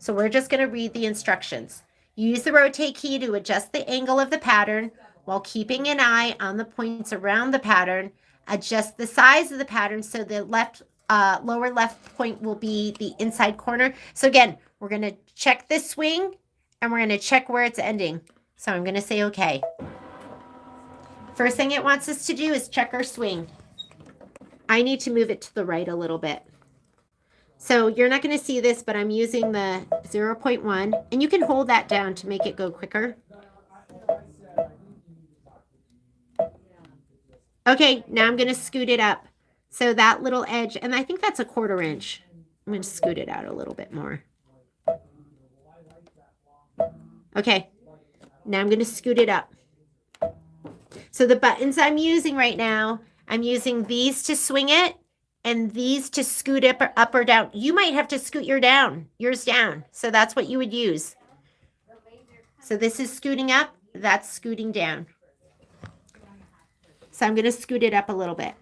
[SPEAKER 1] So we're just going to read the instructions. Use the rotate key to adjust the angle of the pattern while keeping an eye on the points around the pattern. Adjust the size of the pattern so the lower left point will be the inside corner. So again, we're going to check this swing and we're going to check where it's ending. So I'm going to say okay. First thing it wants us to do is check our swing. I need to move it to the right a little bit. So you're not going to see this, but I'm using the 0.1 and you can hold that down to make it go quicker. Okay, now I'm going to scoot it up. So that little edge, and I think that's a 1/4 inch. I'm going to scoot it out a little bit more. Okay, now I'm going to scoot it up. So the buttons I'm using right now, I'm using these to swing it and these to scoot it up or down. You might have to scoot yours down. So that's what you would use. So this is scooting up, that's scooting down. So I'm going to scoot it up a little bit.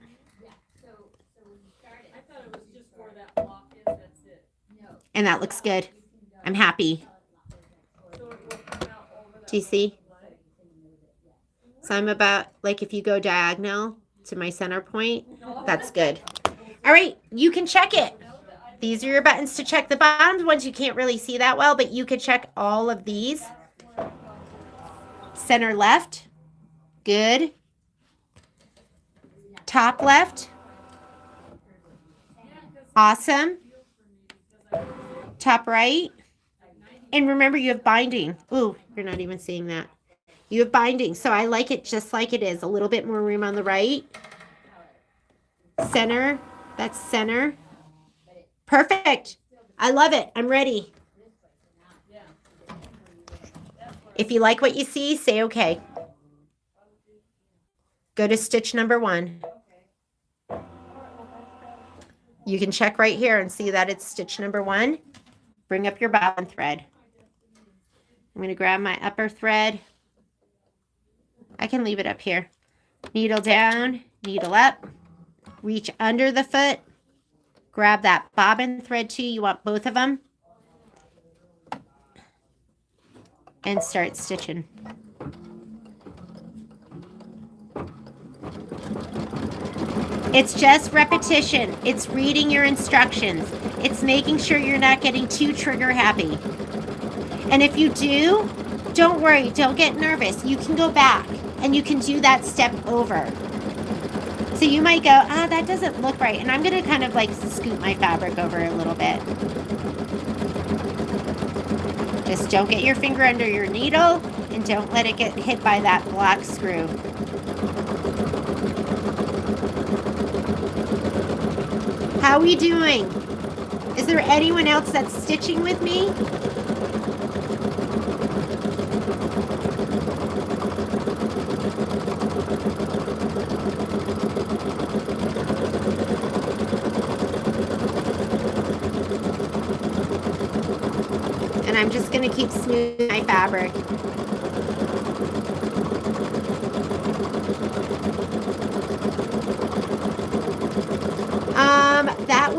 [SPEAKER 1] And that looks good. I'm happy. Do you see? So I'm about, like if you go diagonal to my center point, that's good. All right, you can check it. These are your buttons to check the bottom ones. You can't really see that well, but you could check all of these. Center left, good. Top left, awesome. Top right. And remember, you have binding. Ooh, you're not even seeing that. You have binding. So I like it just like it is. A little bit more room on the right. Center. That's center. Perfect. I love it. I'm ready. If you like what you see, say okay. Go to stitch number 1. You can check right here and see that it's stitch number 1. Bring up your bobbin thread. I'm going to grab my upper thread. I can leave it up here. Needle down, needle up, reach under the foot, grab that bobbin thread too. You want both of them. And start stitching. It's just repetition. It's reading your instructions. It's making sure you're not getting too trigger happy. And if you do, don't worry, don't get nervous. You can go back and you can do that step over. So you might go, that doesn't look right. And I'm going to kind of like scoot my fabric over a little bit. Just don't get your finger under your needle and don't let it get hit by that black screw. How are we doing? Is there anyone else that's stitching with me? And I'm just going to keep smoothing my fabric. That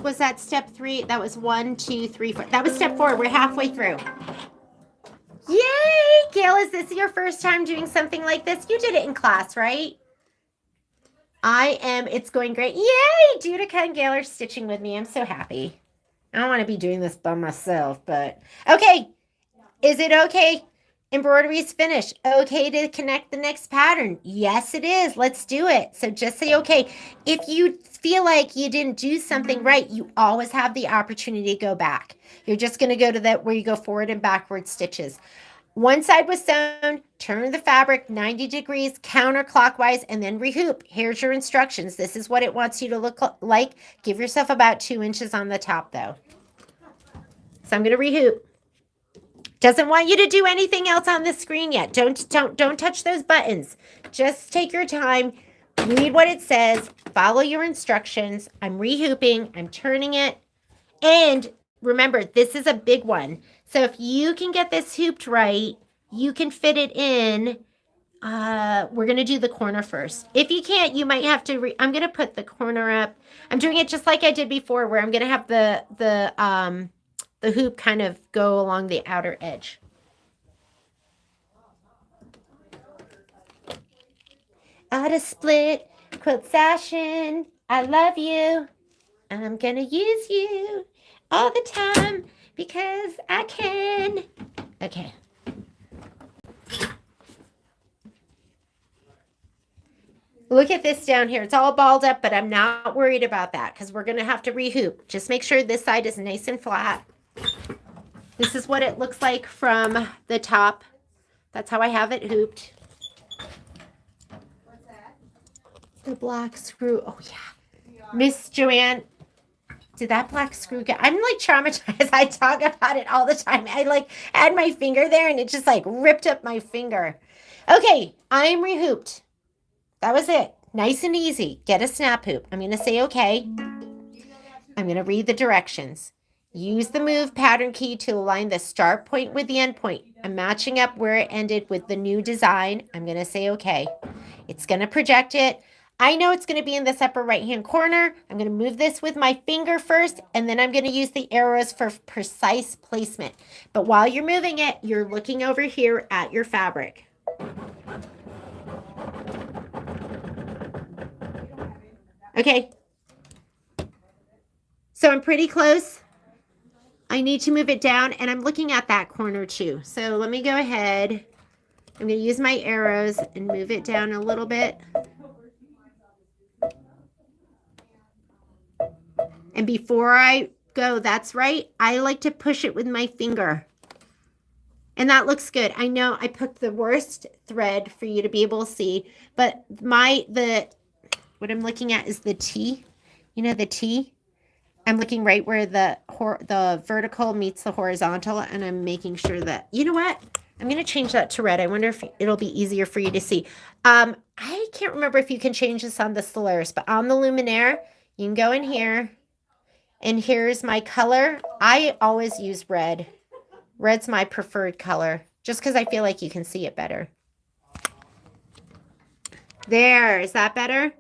[SPEAKER 1] was that step 3? That was 1, 2, 3, 4. That was step 4. We're halfway through. Yay! Gail, is this your first time doing something like this? You did it in class, right? I am. It's going great. Yay! Judika and Gail are stitching with me. I'm so happy. I don't want to be doing this by myself, but okay. Is it okay? Embroidery is finished. Okay to connect the next pattern? Yes, it is. Let's do it. So just say okay. If you feel like you didn't do something right, you always have the opportunity to go back. You're just going to go to that where you go forward and backward stitches. One side was sewn, turn the fabric 90 degrees counterclockwise, and then rehoop. Here's your instructions. This is what it wants you to look like. Give yourself about 2 inches on the top, though. So I'm going to rehoop. Doesn't want you to do anything else on the screen yet. Don't touch those buttons. Just take your time. Read what it says. Follow your instructions. I'm rehooping. I'm turning it. And remember, this is a big one. So if you can get this hooped right, you can fit it in. We're going to do the corner first. If you can't, you might have to, I'm going to put the corner up. I'm doing it just like I did before, where I'm going to have the hoop kind of go along the outer edge. Auto-Split Quilt Sashing. I love you. I'm going to use you all the time because I can. Okay. Look at this down here. It's all balled up, but I'm not worried about that because we're going to have to rehoop. Just make sure this side is nice and flat. This is what it looks like from the top. That's how I have it hooped.
[SPEAKER 3] What's that?
[SPEAKER 1] The black screw. Oh, yeah. Miss Joanne, did that black screw get... I'm like traumatized. I talk about it all the time. I like had my finger there and it just like ripped up my finger. Okay, I'm rehooped. That was it. Nice and easy. Get a snap hoop. I'm going to say okay. I'm going to read the directions. Use the move pattern key to align the start point with the end point. I'm matching up where it ended with the new design. I'm going to say okay. It's going to project it. I know it's going to be in this upper right hand corner. I'm going to move this with my finger first, and then I'm going to use the arrows for precise placement. But while you're moving it, you're looking over here at your fabric. Okay. So I'm pretty close. I need to move it down, and I'm looking at that corner too. So let me go ahead. I'm going to use my arrows and move it down a little bit. And before I go, that's right, I like to push it with my finger. And that looks good. I know I picked the worst thread for you to be able to see, but what I'm looking at is the T. You know the T? I'm looking right where the vertical meets the horizontal, and I'm making sure that, you know what? I'm going to change that to red. I wonder if it'll be easier for you to see. I can't remember if you can change this on the Solaris, but on the Luminaire, You can go in here. And here's my color. I always use red. Red's my preferred color, just because I feel like you can see it better. There, is that better?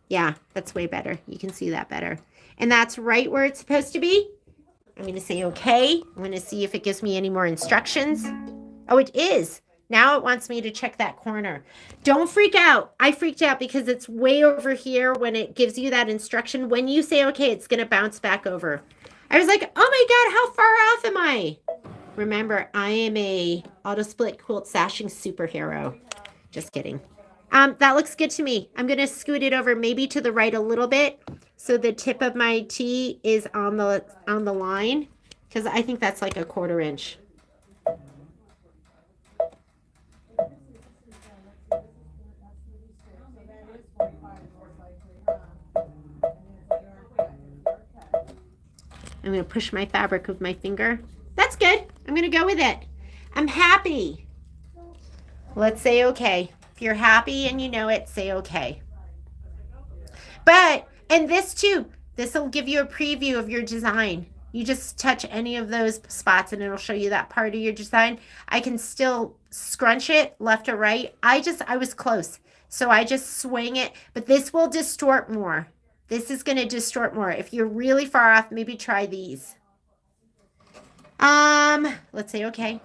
[SPEAKER 1] Yeah, that's way better. You can see that better. And that's right where it's supposed to be. I'm going to say okay. I'm going to see if it gives me any more instructions. Oh, it is. Now it wants me to check that corner. Don't freak out. I freaked out because it's way over here when it gives you that instruction. When you say okay, it's going to bounce back over. I was like, oh my God, how far off am I? Remember, I am a Auto-Split Quilt Sashing superhero. Just kidding. That looks good to me. I'm going to scoot it over maybe to the right a little bit so the tip of my T is on the line, because I think that's like a 1/4 inch. I'm going to push my fabric with my finger. That's good. I'm going to go with it. I'm happy. Let's say okay. If you're happy and you know it, say okay. But, and this too, this will give you a preview of your design. You just touch any of those spots and it'll show you that part of your design. I can still scrunch it left or right. I was close. So I just swing it, but this will distort more. This is going to distort more. If you're really far off, maybe try these. Let's say okay.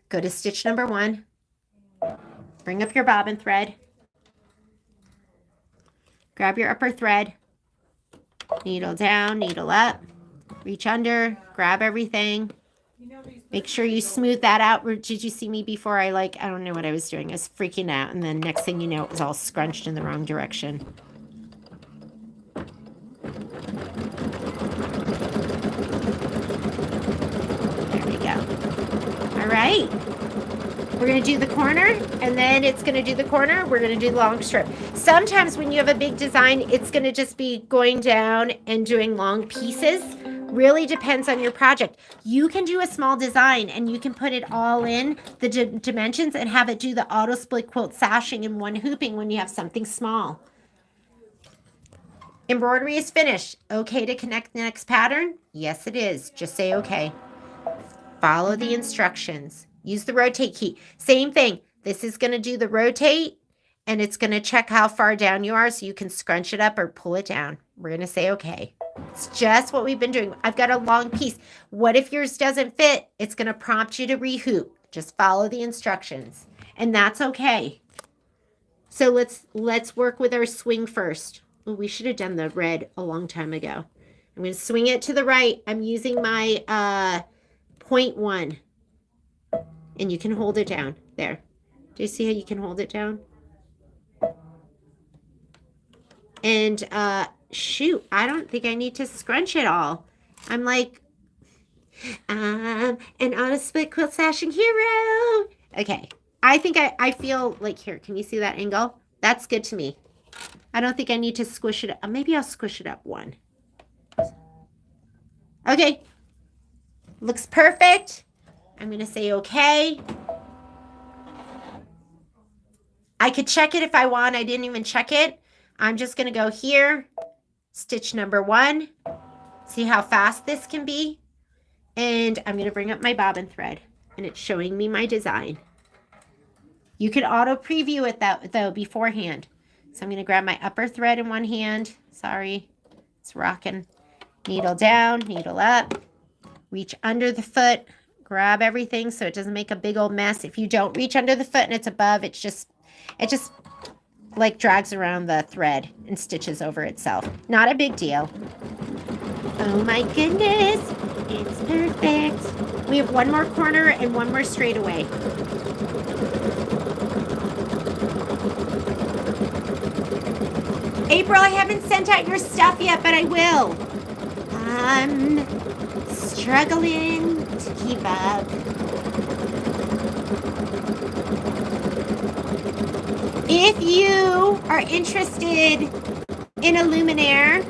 [SPEAKER 1] Go to stitch number 1. Bring up your bobbin thread. Grab your upper thread. Needle down, needle up. Reach under, grab everything. Make sure you smooth that out. Did you see me before? I don't know what I was doing. I was freaking out. And then next thing you know, it was all scrunched in the wrong direction. There we go. All right. We're going to do the corner, and then it's going to do the corner. We're going to do the long strip. Sometimes when you have a big design, it's going to just be going down and doing long pieces. Really depends on your project. You can do a small design, and you can put it all in the dimensions and have it do the Auto-Split Quilt Sashing in one hooping when you have something small. Embroidery is finished. Okay to connect the next pattern? Yes, it is. Just say okay. Follow the instructions. Use the rotate key. Same thing. This is going to do the rotate, and it's going to check how far down you are so you can scrunch it up or pull it down. We're going to say okay. It's just what we've been doing. I've got a long piece. What if yours doesn't fit? It's going to prompt you to rehoop. Just follow the instructions, and that's okay. So let's work with our swing first. Oh, we should have done the red a long time ago. I'm going to swing it to the right. I'm using my 0.1. And you can hold it down. There. Do you see how you can hold it down? And shoot, I don't think I need to scrunch it all. I'm like, an Auto-Split Quilt Sashing hero. Okay. I think I feel like, here, can you see that angle? That's good to me. I don't think I need to squish it up. Maybe I'll squish it up 1. Okay. Looks perfect. I'm going to say okay. I could check it if I want. I didn't even check it. I'm just going to go here. Stitch number 1. See how fast this can be? And I'm going to bring up my bobbin thread. And it's showing me my design. You can auto preview it though beforehand. So I'm going to grab my upper thread in one hand. Sorry. It's rocking. Needle down, needle up. Reach under the foot. Grab everything so it doesn't make a big old mess. If you don't reach under the foot and it's above, it just like drags around the thread and stitches over itself. Not a big deal. Oh my goodness, it's perfect. We have one more corner and one more straightaway. April, I haven't sent out your stuff yet, but I will. I'm struggling to keep up. If you are interested in a Luminaire,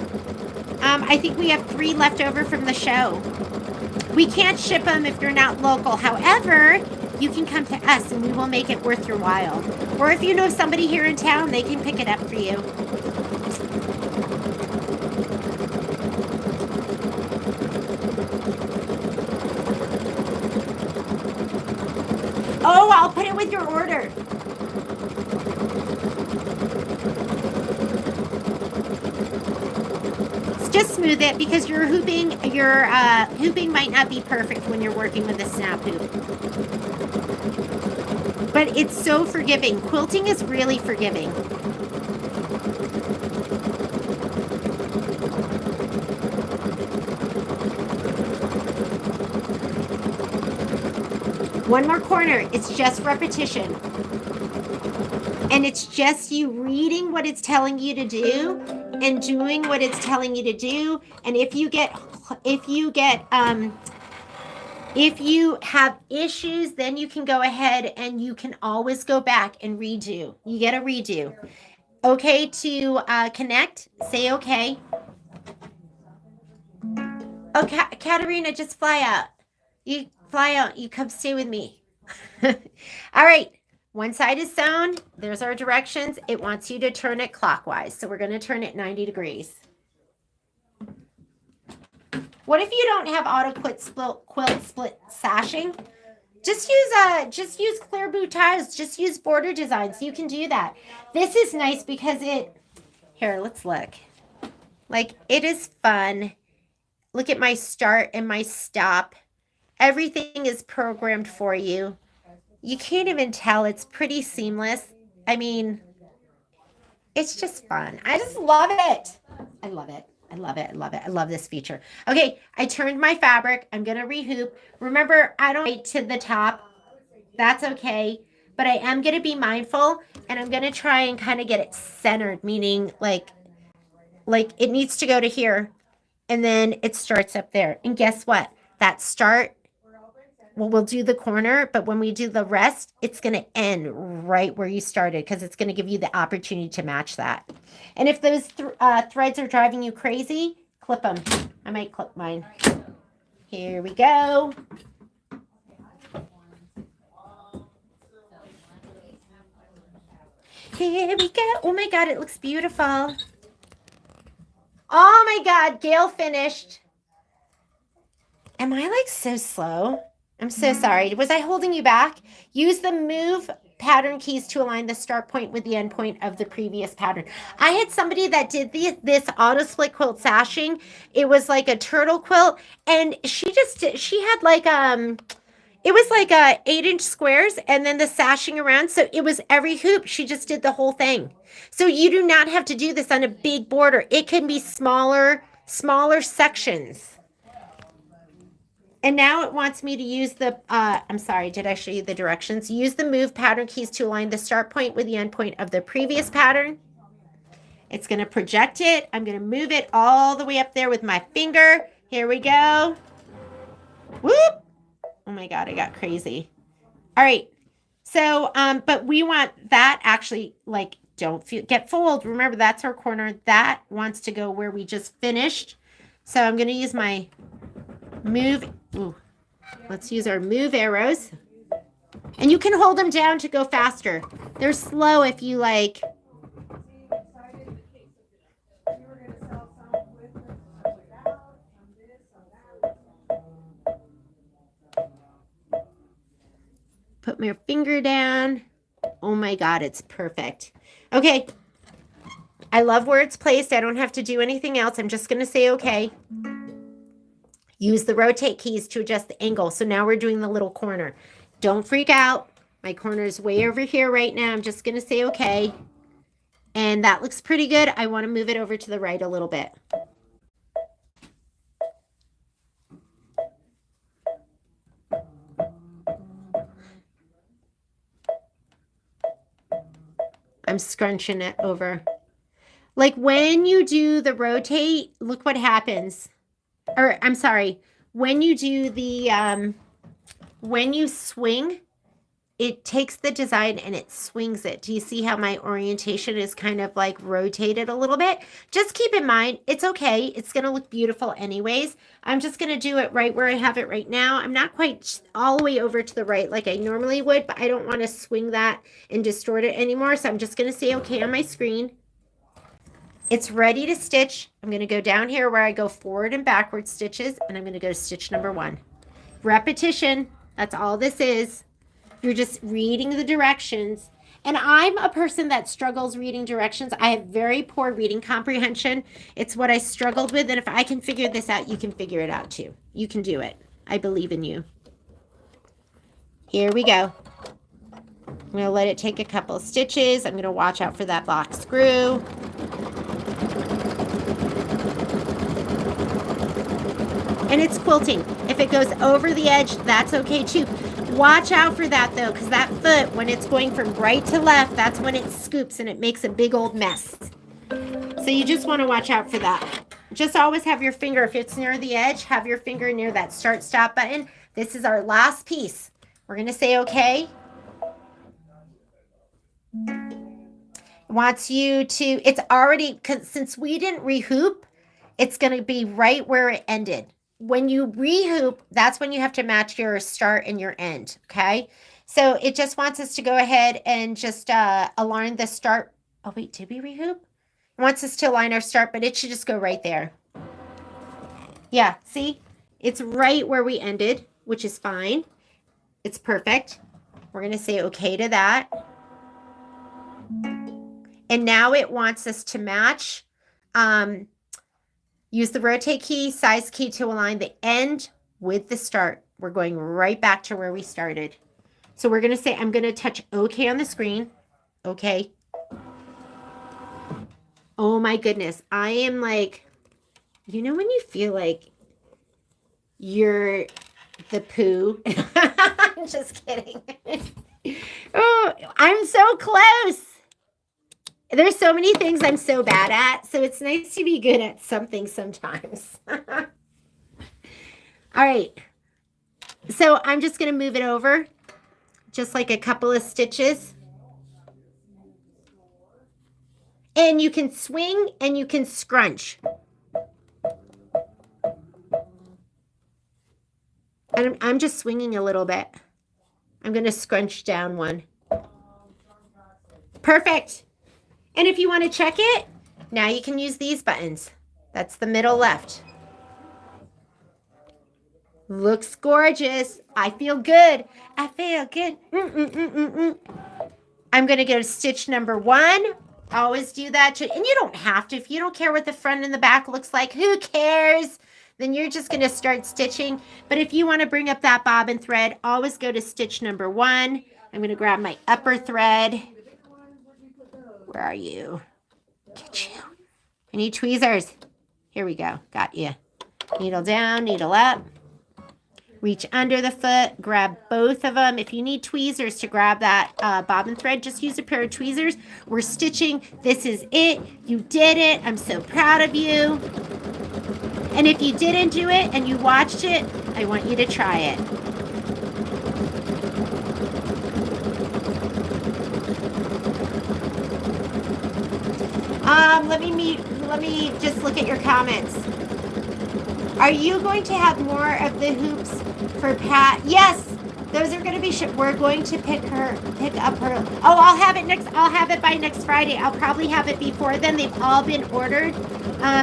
[SPEAKER 1] I think we have 3 left over from the show. We can't ship them if you're not local. However, you can come to us and we will make it worth your while. Or if you know somebody here in town, they can pick it up for you. Put it with your order. Just smooth it because your hooping might not be perfect when you're working with a snap hoop. But it's so forgiving. Quilting is really forgiving. One more corner. It's just repetition. And it's just you reading what it's telling you to do and doing what it's telling you to do. And if you have issues, then you can go ahead and you can always go back and redo. You get a redo. Okay to connect, say okay. Oh, Katerina, just fly out. You fly out. You come stay with me. All right. One side is sewn. There's our directions. It wants you to turn it clockwise. So we're going to turn it 90 degrees. What if you don't have Auto-Quilt Split Sashing? Just use clear bow ties. Just use border designs. You can do that. This is nice because here, let's look. Like, it is fun. Look at my start and my stop. Everything is programmed for you. You can't even tell. It's pretty seamless. I mean, it's just fun. I just love it. I love it. I love it. I love it. I love this feature. Okay, I turned my fabric. I'm going to rehoop. Remember, I don't get to the top. That's okay. But I am going to be mindful, and I'm going to try and kind of get it centered, meaning like it needs to go to here, and then it starts up there. And guess what? That start, well, we'll do the corner, but when we do the rest, it's going to end right where you started because it's going to give you the opportunity to match that. And if those threads are driving you crazy, clip them. I might clip mine. Here we go. Here we go. Oh my God, it looks beautiful. Oh my God, Gail finished. Am I like so slow? I'm so sorry. Was I holding you back? Use the move pattern keys to align the start point with the end point of the previous pattern. I had somebody that did this auto-split quilt sashing. It was like a turtle quilt, and she had like it was like 8-inch squares and then the sashing around. So it was every hoop. She just did the whole thing. So you do not have to do this on a big border. It can be smaller sections. And now it wants me to use the, I'm sorry, did I show you the directions? Use the move pattern keys to align the start point with the end point of the previous pattern. It's going to project it. I'm going to move it all the way up there with my finger. Here we go. Whoop. Oh my God, I got crazy. All right. So, but we want that actually, like, get fold. Remember, that's our corner. That wants to go where we just finished. So I'm going to use my move. Ooh, let's use our move arrows. And you can hold them down to go faster. They're slow if you like. Put my finger down. Oh my God, it's perfect. Okay. I love where it's placed. I don't have to do anything else. I'm just going to say okay. Use the rotate keys to adjust the angle. So now we're doing the little corner. Don't freak out. My corner is way over here right now. I'm just going to say okay. And that looks pretty good. I want to move it over to the right a little bit. I'm scrunching it over. Like when you do the rotate, look what happens. Or I'm sorry, when you do the, when you swing, it takes the design and it swings it. Do you see how my orientation is kind of like rotated a little bit? Just keep in mind, it's okay. It's going to look beautiful anyways. I'm just going to do it right where I have it right now. I'm not quite all the way over to the right like I normally would, but I don't want to swing that and distort it anymore. So I'm just going to say okay on my screen. It's ready to stitch. I'm going to go down here where I go forward and backward stitches, and I'm going to go to stitch number 1. Repetition. That's all this is. You're just reading the directions. And I'm a person that struggles reading directions. I have very poor reading comprehension. It's what I struggled with. And if I can figure this out, you can figure it out too. You can do it. I believe in you. Here we go. I'm going to let it take a couple of stitches. I'm going to watch out for that lock screw. And it's quilting. If it goes over the edge, that's okay too. Watch out for that though, because that foot, when it's going from right to left, that's when it scoops and it makes a big old mess. So you just want to watch out for that. Just always have your finger, if it's near the edge, have your finger near that start stop button. This is our last piece. We're going to say okay. It wants you to, it's already, since we didn't rehoop, it's going to be right where it ended. When you rehoop, that's when you have to match your start and your end, okay? So it just wants us to go ahead and just align the start. Oh, wait, did we rehoop? It wants us to align our start, but it should just go right there. Yeah, see? It's right where we ended, which is fine. It's perfect. We're going to say okay to that. And now it wants us to match. Use the rotate key, size key to align the end with the start. We're going right back to where we started. So we're going to say, I'm going to touch OK on the screen. Okay. Oh my goodness. I am like, you know when you feel like you're the poo? I'm just kidding. Oh, I'm so close. There's so many things I'm so bad at, so it's nice to be good at something sometimes. All right. So I'm just going to move it over just like a couple of stitches. And you can swing and you can scrunch. And I'm just swinging a little bit. I'm going to scrunch down one. Perfect. And if you want to check it, now you can use these buttons. That's the middle left. Looks gorgeous. I feel good. I feel good. I'm going to go to stitch number 1. Always do that. And you don't have to. If you don't care what the front and the back looks like, who cares? Then you're just going to start stitching. But if you want to bring up that bobbin thread, always go to stitch number 1. I'm going to grab my upper thread. Where are you? Get you. I need tweezers. Here we go. Got you. Needle down, needle up. Reach under the foot. Grab both of them. If you need tweezers to grab that bobbin thread, just use a pair of tweezers. We're stitching. This is it. You did it. I'm so proud of you. And if you didn't do it and you watched it, I want you to try it. Let me just look at your comments. Are you going to have more of the hoops for Pat? Yes, those are going to be. We're going to pick up her. Oh, I'll have it next. I'll have it by next Friday. I'll probably have it before then. They've all been ordered.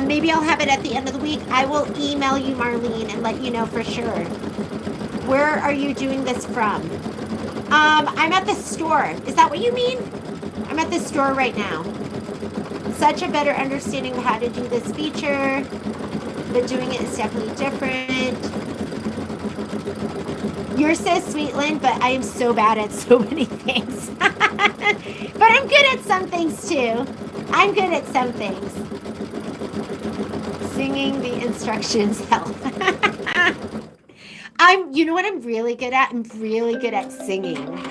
[SPEAKER 1] Maybe I'll have it at the end of the week. I will email you, Marlene, and let you know for sure. Where are you doing this from? I'm at the store. Is that what you mean? I'm at the store right now. Such a better understanding of how to do this feature, but doing it is definitely different. You're so sweet, Lynn, but I am so bad at so many things. But I'm good at some things too. I'm good at some things. Singing the instructions help. You know what I'm really good at? I'm really good at singing.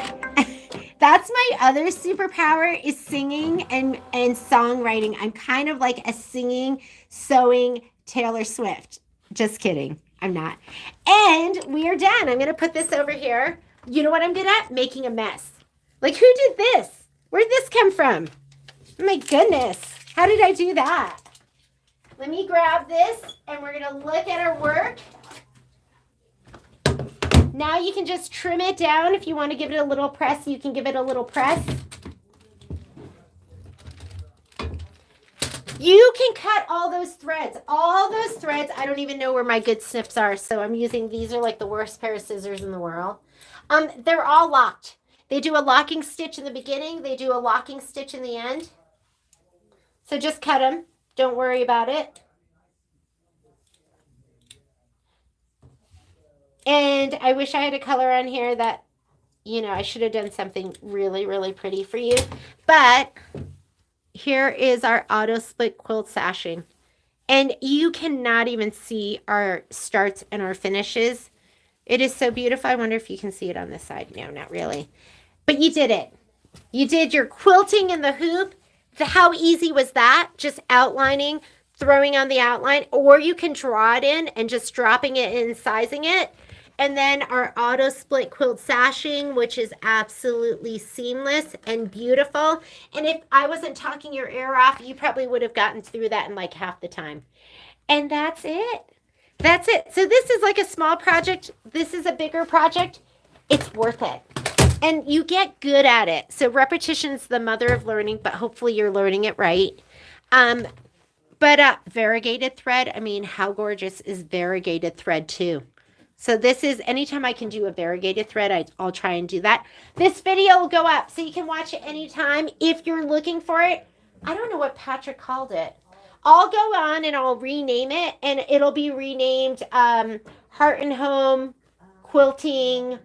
[SPEAKER 1] That's my other superpower, is singing and songwriting. I'm kind of like a singing, sewing Taylor Swift. Just kidding. I'm not. And we are done. I'm going to put this over here. You know what I'm good at? Making a mess. Like, who did this? Where did this come from? Oh my goodness. How did I do that? Let me grab this and we're going to look at our work. Now you can just trim it down. If you want to give it a little press, you can give it a little press. You can cut all those threads. All those threads. I don't even know where my good snips are, so I'm using, these are like the worst pair of scissors in the world. They're all locked. They do a locking stitch in the beginning. They do a locking stitch in the end. So just cut them. Don't worry about it. And I wish I had a color on here that, I should have done something really, really pretty for you. But here is our Auto-Split Quilt Sashing. And you cannot even see our starts and our finishes. It is so beautiful. I wonder if you can see it on this side. No, not really. But you did it. You did your quilting in the hoop. How easy was that? Just outlining, throwing on the outline, or you can draw it in and just dropping it in, sizing it. And then our auto split quilt sashing, which is absolutely seamless and beautiful. And if I wasn't talking your ear off, you probably would have gotten through that in like half the time. And that's it. That's it. So this is like a small project. This is a bigger project. It's worth it. And you get good at it. So repetition's the mother of learning, but hopefully you're learning it right. But variegated thread, I mean, how gorgeous is variegated thread too? So this is, anytime I can do a variegated thread, I'll try and do that. This video will go up, so you can watch it anytime if you're looking for it. I don't know what Patrick called it. I'll go on and I'll rename it, and it'll be renamed Heart and Home Quilting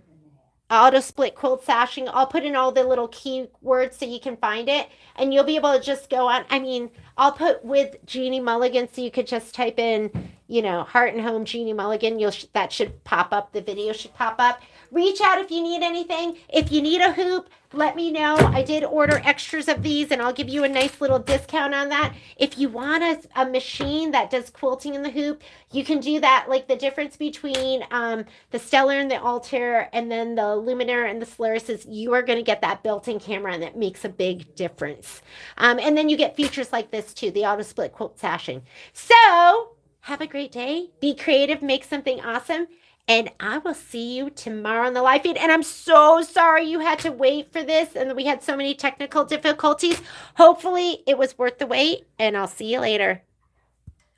[SPEAKER 1] Auto Split Quilt Sashing. I'll put in all the little keywords so you can find it, and you'll be able to just go on. I mean, I'll put with Jeanne Mulligan, so you could just type in, Heart and Home Jeanne Mulligan. That should pop up. The video should pop up. Reach out if you need anything. If you need a hoop, let me know. I did order extras of these, and I'll give you a nice little discount on that. If you want a machine that does quilting in the hoop, you can do that. Like the difference between the Stellar and the Altair, and then the Luminaire and the Solaris, is you are going to get that built-in camera, and that makes a big difference. And then you get features like this too, the auto split quilt sashing. So have a great day. Be creative. Make something awesome. And I will see you tomorrow on the live feed. And I'm so sorry you had to wait for this, and we had so many technical difficulties. Hopefully it was worth the wait, and I'll see you later.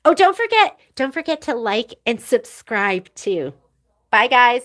[SPEAKER 1] Oh, don't forget to like and subscribe too. Bye, guys.